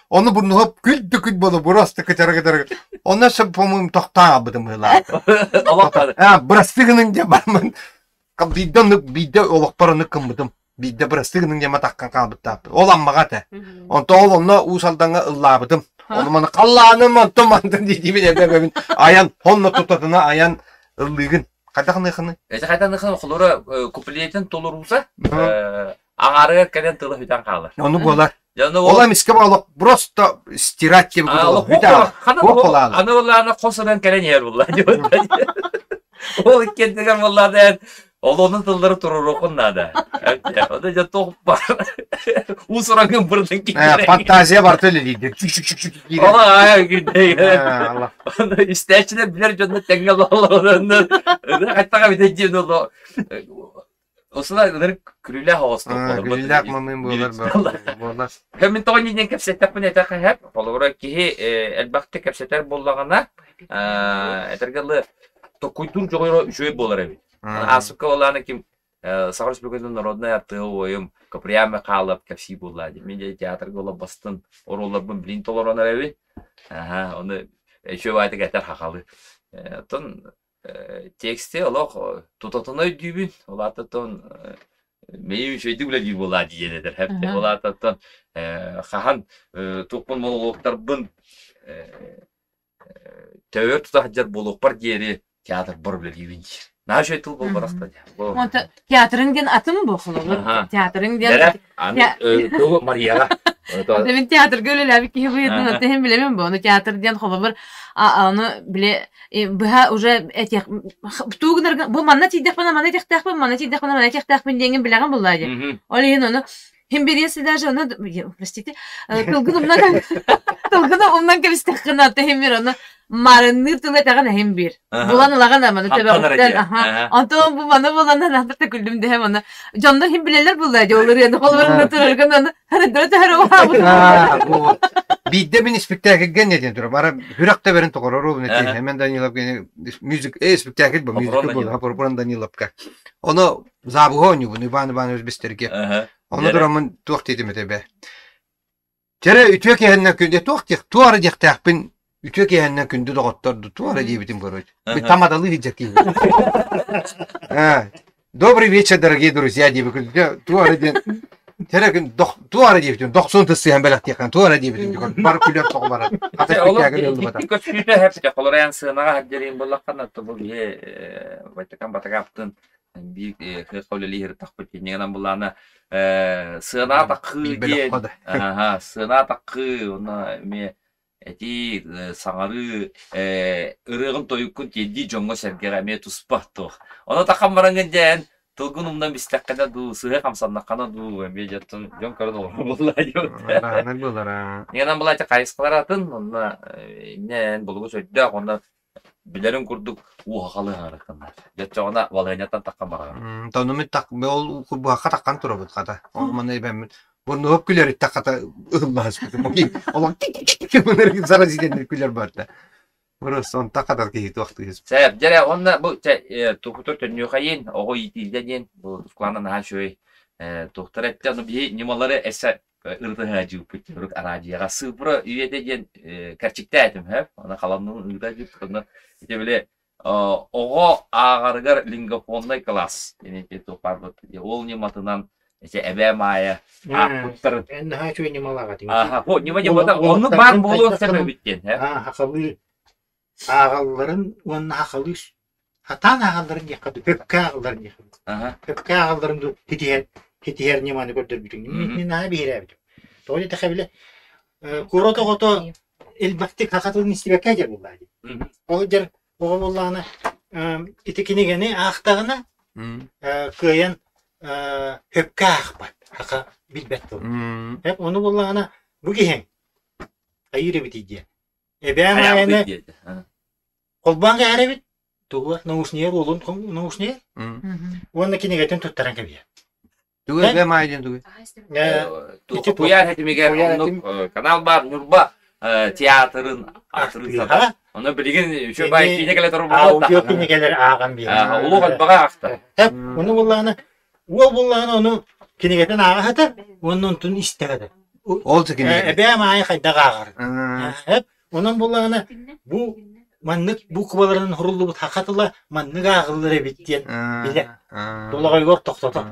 Onu bunu hop kül bolu burası kaçara. Ondan sonra pomum toktan abıdım hılar. Allah tadı. Burası gınınca barman. Bidde olak paranı kımıdım. Bidde burası gınınca matakkan kalbıttı. Olan mağate. Ondan onunla usaldan ıllabıdım. Onu bana kallanım mantım dediğimi de ayan honla tutatına ayan ıllığın. Kadakın yıkını. Kadakın yıkını kulura kupliyetin tolurursa ağarı keden tılı hüten kalır. Onu bolar. Ola miske bağlı prosto stirat gibi olur. Hüten. Anı olanı kosadan kelen yer bullar. O kendigen bullar da onun tılları turur okunna da. O da ya tohup var. Usurangın buradan gidiyor. Fantaziya var öyle lider. Ola ayağı gidiyor. Allah. İsteçine bilir canlı tengel olur. Hatta bir de cin olur. O sırada külüle havası olur. Külüle akmamın bolar. Hem de onun için kapsayıp ne takı hep. Olur ki elbette kapsayıp bollağına etergalı tokuydur joy bolar evi. Asıkı olanı kim Сахарский народная атыуым каприяме қалып капси болады. Менде театрга ола бастын оролларбын билин толорона эби. Оны еще айтып кетер хакалы. Тон тексте олох тутатыны дүйбүн. Олатытон мейим шөйдү биле дүй болады дегенедер. Хепте олатытон хахан тукпун монологтарбын төөр тутахжар болуқпар диери театр бар биле дүйбүн. Наша тул бол баракта. Монта театрыңден атым бу хулулур. Театрыңден. Тул Марияга. Мен театр гөлеләби ки буйдын тем билемем бу. Театрдан хулулур. Аны биле бу уже этих тугнар бу манна тидек манна тидек деген билеген буллады. Олин аны hem birisi даже onu простите tılgını ondan kebistek kınatı hem bir onu marınır tılgı tağın hem bir bulanılagan ama tabi ondan bu bana bulanlar anlatta güldüm de hem onu canlar hem bileler bulaydı olur yani kollarında turarken onu her dört her o bir min spektakl gene diye durum ara hürakta verin tokororo ne hemen Danilov gene müzik spektakl bu müzik bu ha program Danilovka onu zabuhonyu bunu bana özbesterge onu duramın tuğ dedim de. Jere ütüye kendine günde tuğra diyecek bin ütüye kendine günde doktordu tuğra diye bitim görüyor. Bir tamadalı diyecek gibi. Добрый вечер, дорогие друзья, диye tuğra diye. Jere gün tuğra diye bitim 90 tısı hem belak diye tuğra diye bitim. Bar kulak toğ var. Hatta spektakl oldu bana. Köşküte hep de kolorayan sığınağa hadderin bollakkan bu diye Vatikan batakaptın bir kavleli her takpet yeniden bulana sığınağa takı diye sığınağa takı ona me eti sanarı ırığın toyukun yedi jongo sergere me tuspahto ona takam barangın Tulgunumdan bistekkede du sıhhi kamsanlakkana du me jatın jon karı doğru bulaydı. Ne bular ha? Yeniden bulaydı kayıskılar atın ona ne bulugu söyledi ona Bilerin kurduk uğakalı harakınlar. Geçeceğine valayanyattan takkan bana. Tanımı tak ol bu haka takkan turabut kata. Olman ne ben. Bunu hop güler takata ılmaz. Olan bunları zara zidenler güler barda. Burası on takata ki vaxtı. Sebep jere onda bu tukutur tönüyor kayın. O yitilden bu kulağından ha şöyle doktor etti onu bir nimaları eser ırdı hacı pütürük aracıya sıfıra üyedegen gerçekte ettim hep. Ona kalanının ırdı hacı onu işte böyle oğo ağargar lingofonda klas. Yani topardı. Ol nimatından işte ebemaya pütürük. Ben daha şöyle nimalar atayım. Aha bu nimacı onu bar bolu sebep bitten hep. Ha hakalı ağalların onun hakalı hatan ağalların yakadı. Pöpke ağalların yakadı. Aha. Pöpke ağalların hitiher nimanı gördür bütün. Ne bir yere bitim. Doğru da kabile. Kurota koto elbette hakatın istibek kacer bunlar. O der o vallahi itekini gene ahtağına kıyan pöpke ağbat. Haka bilbet ol. Hep onu vallahi bu gihen. Ayırı bitici. Ben yani kolban gayre bit. Tuğla nausniye olun nausniye. Onun kini geten tuttaran kabiye. Tuğla ben maydın tuğla. Tuğla puyar hetimiger onu kanal bar nurba tiyatrın atırın. Onu bilgin şu bay kine gelir durur. Yok kine gelir ağam bir. Ulu baga akta. Hep onu vallahi onu kine geten ağa hatar. Onun tun istedi. Oldu kine. Ben maay kayda ağar. Hep onun vallahi bu manlık bu kubaların hurullu bu hakatıla manlık ağılları bittiyen bile. Dolagay yok toktata.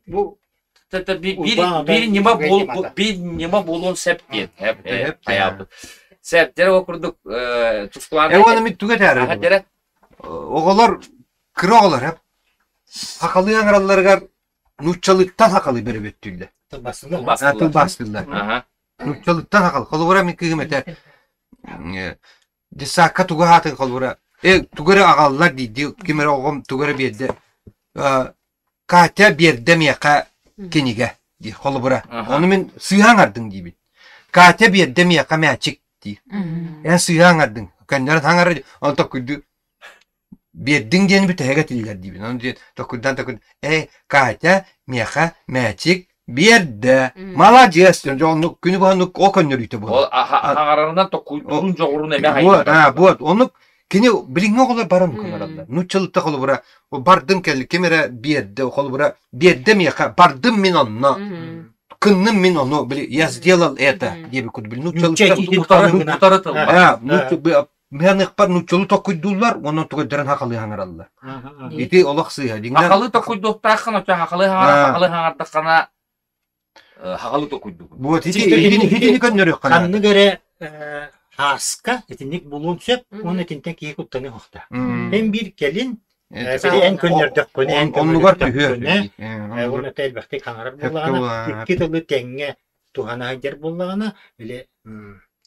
Bu bir nima bulun septi hep hayatı. Septere okurduk tuşkulan. Onu mit tügeter. Oğullar kıroğlar hep. Hakalı yanarlarga nuççalıktan hakalı beri bettüyle. Tılbastırlar. Nuççalıktan hakalı. Kolubura mi kıymeter. Disaka tuga hatın kolubura. Tugara ağallar dedi. Kimere oğum tugara bir de. Kahte bir demiyaka kinige. Kolubura. Onu min suyhan ardın gibi. Kahte bir demiyaka meçik di. En suyhan ardın. Kendiler hangar onu takuydu. Bir dingeni bir teheget iller gibi. Onu diye takuddan kahte miyaka meçik bir de malacıyız. Onu günü bu o könlülüydü bu. O hangarlarından takuyduğunca orun eme hayır. Bu onu kini bilinme oğullar barın kanarlar. Nuççalıkta kolubura. O bardım kelli kimere bir de kolubura bir de miyaka bardım min onunla. Kınным min onu я сделал это diye bir kudu bil. Nuççalıkta men ıkbar nuççalı takuydular. Onun takuyduran hakalı hangarallar. İti olak sıyha. Hakalı takuyduğuktan hakalı hangardıkana hakalı takuyduğuk. Bu hitini gönderiyok. Kanını göre haska etinlik bulunsa onun etinden ki kuttanı hokta. Hem bir gelin en könnerdük konu en könnerdük konu. Onu elbette kanarır bulağına. İki tılı tenge tuhana hacer bulağına bile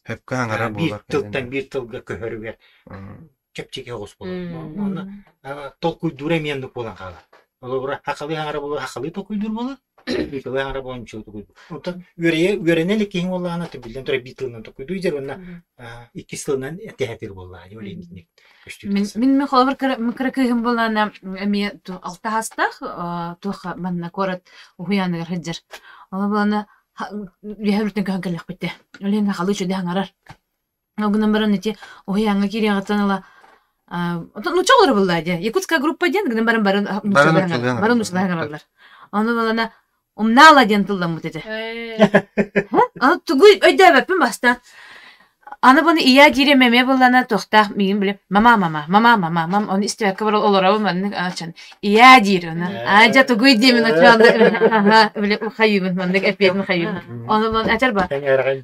hep kanara bir tıldan bir tılga köhörüge çepçeke hoş bulur. Onu tol kuyduremeyenlik bulan kala. Ola bura hakalı hangara bulur, hakalı to kuydur bulur. Bir tılga hangara bulun çoğu to kuydur. Ondan öğrenelik kihin olağına tabilen tora bir tıldan to kuydur icer ona iki tıldan tehetir bulur. Öyle indik. Min xolver kırıkıhım bulana mi altı hasta tuha manna korat uyanır hıcır. Ola bulana Yahurten kankalak bitti. Öyle ne halı şöyle hangarar. O gün numara neti o yanga kiri atanala. No çolur bulaydı. Yakutska gruppa diyen gün barın uçlar hangarlar. Onu bana nala diyen tıldan mı dedi. Ana tugu öde vepim bastan. Ana bana iya girememe bulana tohta miyim bile. Mama onu istiyor kavar olur ama açan. Iya dir ona. Aca tugu diyemin açanda. Böyle ukhayım ben de epey ukhayım. Onu bana açar ba.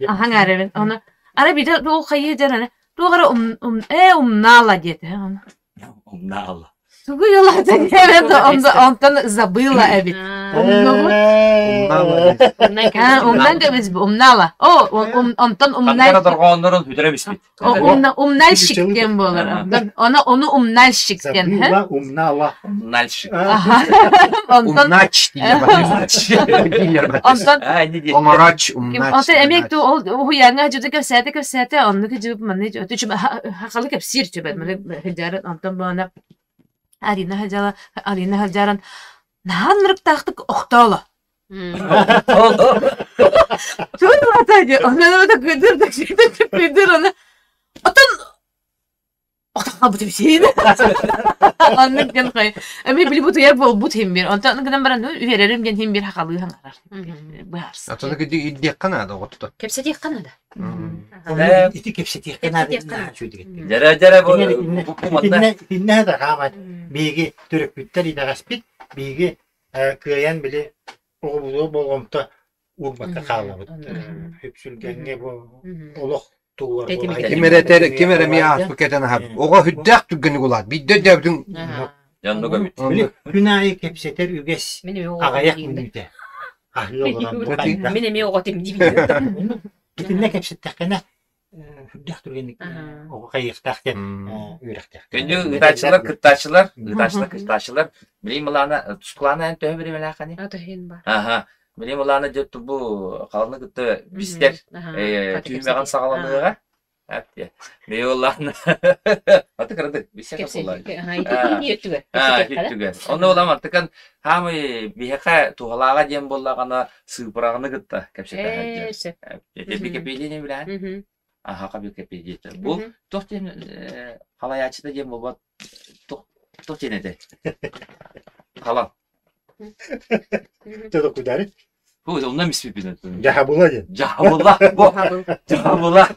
Hangarın onu. Ara bir de o khayı derene. Doğru nala dedi. Nala. Tugu yola da evet ondan забыла evet. Умнан да biz умнала. Ondan Kanlara darğanların hüdere bispit. umnalşik diyen bolar. Onu umnalşik diyen. Забыла, умнала. Nalşık. Ondan Umnaç diye bakıyorsun. ondan Omaraç, umnaç. ondan emek de o yani hacıda gösterdi onu ki cevap mı ne çünkü hakalık hep sir çöbet böyle hıcaran ondan bana Alina Hajaran nahanırık taktık oktala. Çok atacı. Ondan da güldürdük onu. Otan bu bir şey. Anlık gen kay. Ama bili bu yer bol bu hem bir. Ondan kadar bana veririm gen hem bir hakalı hangar. Bu hars. Atana gidiyor iddia kanada otudu. Kepseti kanada. İti kepseti kanada. Jere bu madde. Dinne de kamat. Bilgi Türk bütler idagaspit. Bilgi kıyan bile o bu bolgomta urmakka kalabıt. Hüpsülgenge bu oluk tuğlar. Kimere mi asbı keten hab. Oğa hüddak tüggeni gulat. Bidde devdin. Yanına gömüt. Günahı kepseter üges. Ağayak minüte. Ahli olan. Mene mi oğatim dibi. Bitinne kepsettekene hüddak tüggenlik. O kayıktakken ürektek. Gündü gıdaççılar. Bileyim ulana tuzkulağına en töhü birim elakani. Atahin var. Aha. Bileyim ulana jöttü bu kalanı gıttı bister. Tüymeğen sağlanığa. Evet. Bileyim ulana. Atı kırdı. Bir şey kapılar. Hittüge. Onu ulam artıkan hamı biheka tuğalağa jem bollağına sığpırağını gıttı. Kepsete hacı. Bir kepeliğini bilen. Aha kabul kepeliği. Bu tohten halayacıda jem bobat. Tohten ede. Kalan. Todo kudari. Bu ondan misbit bir Jahabula ya. Jahabula. Jahabula.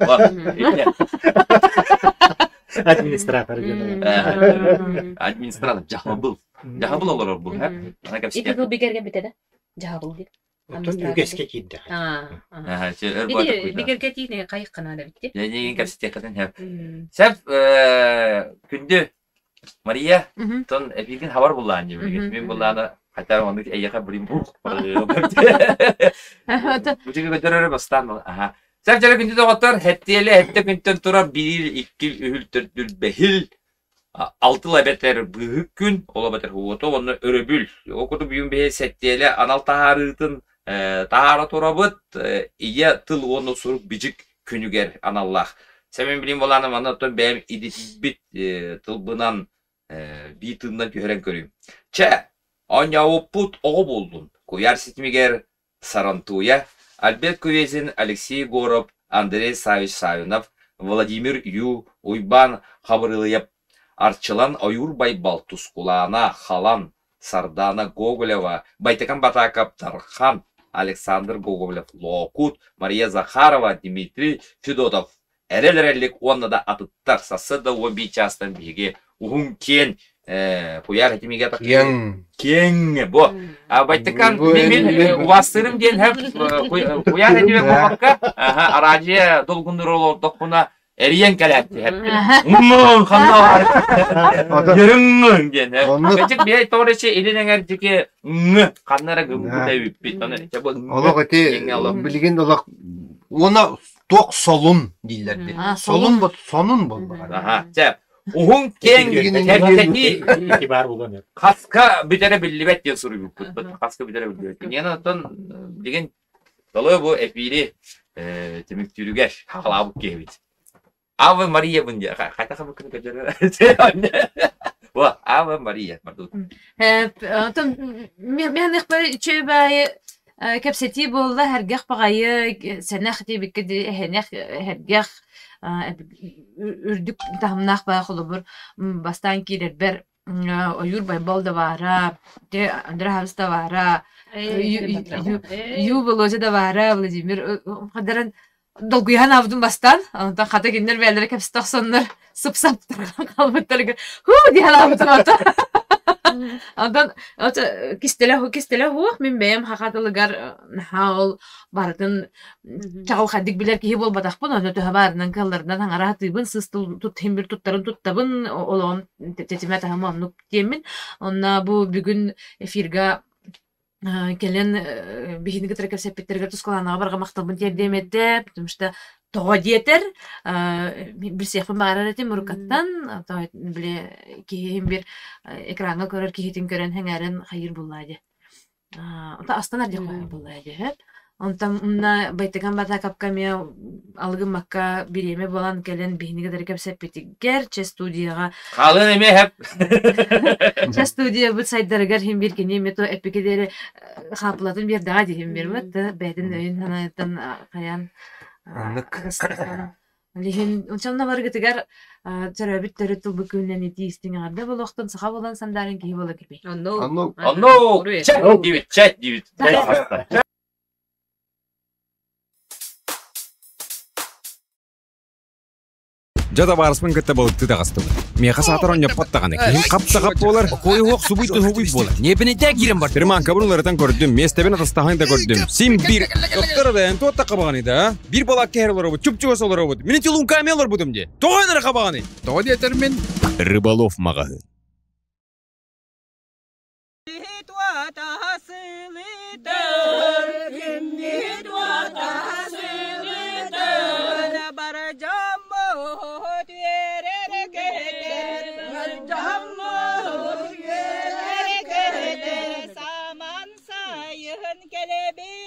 Administratör. Administratör. Jahabul. Jahabul olur bu. İti bu bir gergen bitede. Jahabul değil. Ügeske kidde. Bir gergen değil kayık kanada bitti. Yani kapsite kadın hep. Sen gündü Maria ton epilgin haber bulan gibi. Ben bulana hatta onu eyyaka bulayım bu. Bu çünkü götürür bastan. Aha. Sen jere gündü doktor hettiyeli hette günden tura 1 2 ühül tördül behil. Altı labeter büyük gün olabeter huvoto onu öröbül. Okudu büyün behe settiyeli anal taharıtın tahara torabıt iya tıl onu surup bicik künüger anallah. Sen bileyim olanım anlattım benim idit tılbınan bir tığından gören görüyorum. Anya oput oğu buldun. Kuyar sitmiger Sarantuya, Albert Kuvezin, Alexey Gorov, Andrei Savich Savinov, Vladimir Yu, Uyban Xabarılıp, Arçılan Ayurbay Baltus Kulağına, Halan, Sardana Gogoleva, Baytakan Batakap Tarhan, Alexander Gogolev, Lokut, Maria Zakharova, Dimitri Fedotov. Erellik onunla da atıttar sası da o bir çastan bilgi. Uhum ken kuyar hakimiga tak ken bu. Baytakan benim vastırım diyen hep kuyar hakimiga kokakka aracıya dolgundur olduk buna eriyen kaletti hep. Kanna var. Yarın diyen hep. Küçük bir torreçe elinin erteki kanlara gümgüde bit. Ola ki bilgin ola ona tok solun dillerdi. Solun bu sonun bu. Aha. Uhun ken terteki kibar bulanıyor. Kaska bitere billibet diye soruyor. Kaska bitere billibet. Yani ton digin dolu bu epili temik türüger halabuk gebit. Ave Maria bunca. Kata kamu kena kejar. Bu Ave Maria pardon. Ton mehnek böyle çöbeği kapseti bolla hergah bagayı senahti bikdi hergah ürdük tahmnaq ba xulubur bastan kiler ber oyur bay bolda vara de Andra Havsta vara yu boloja da vara Vladimir qadaran dolguyan avdum bastan ondan xata kinler belere kapstak sonlar sıp kalbetlerge hu diye avdum ata ondan kistele hu min beyem hakatalıgar haul baratın çağıl xaddik biler ki bol badak bunu ötü habarından kallarından hangara hatibın sıstul tut hem bir tuttarın tuttabın olon tetime tahamamlık diyemin onna bu bugün efirga келен бихинге трекеп сеппеттерге тускаланаға барға мақталбын тердеметте, потому что тоға диетер, бір сияқпын бағарар етем ұрықаттан, біле кейін бір экранға көрер, кейтін көрен хәңәрін қайыр болады. Онта астан арден қойыр болады. Онта мұнна байтыған бата капкаме алғын маққа биреме болан келен бихинге трекеп сеппеттігер, че студияға Қалын еме хеп. Че студия бұл сайдарығар хем бір кене мето эпикедері қапылатын бір даға дейін бермет, бәйдің өйін ханайттан қаян Лихин ончамна баргытыгар терабит теритул бүкүннен итистин арда болохтон саха болан сандарын кии бола кирбей. Анно. Чат дивит. Жада барыспын кітті болыпты да қастым. Меха сатыр он яппаттағаны. Кейін қаптағап болар, қойы оқ субыйты хубый болар. Небіне де кирен бар. Бірман кабырулардан көрдім, местебен атастағын да көрдім. Сим бір... Доктор да, әнті отта қабағаны да, бір бала кәрі олар бұд, чүп-чүгіс олар бұд. Мені телун кәме олар бұдым де. Тоғын әрі қабағаны. Тоғы дейтер мен Рыболов мағағын. Saman sayın kelebek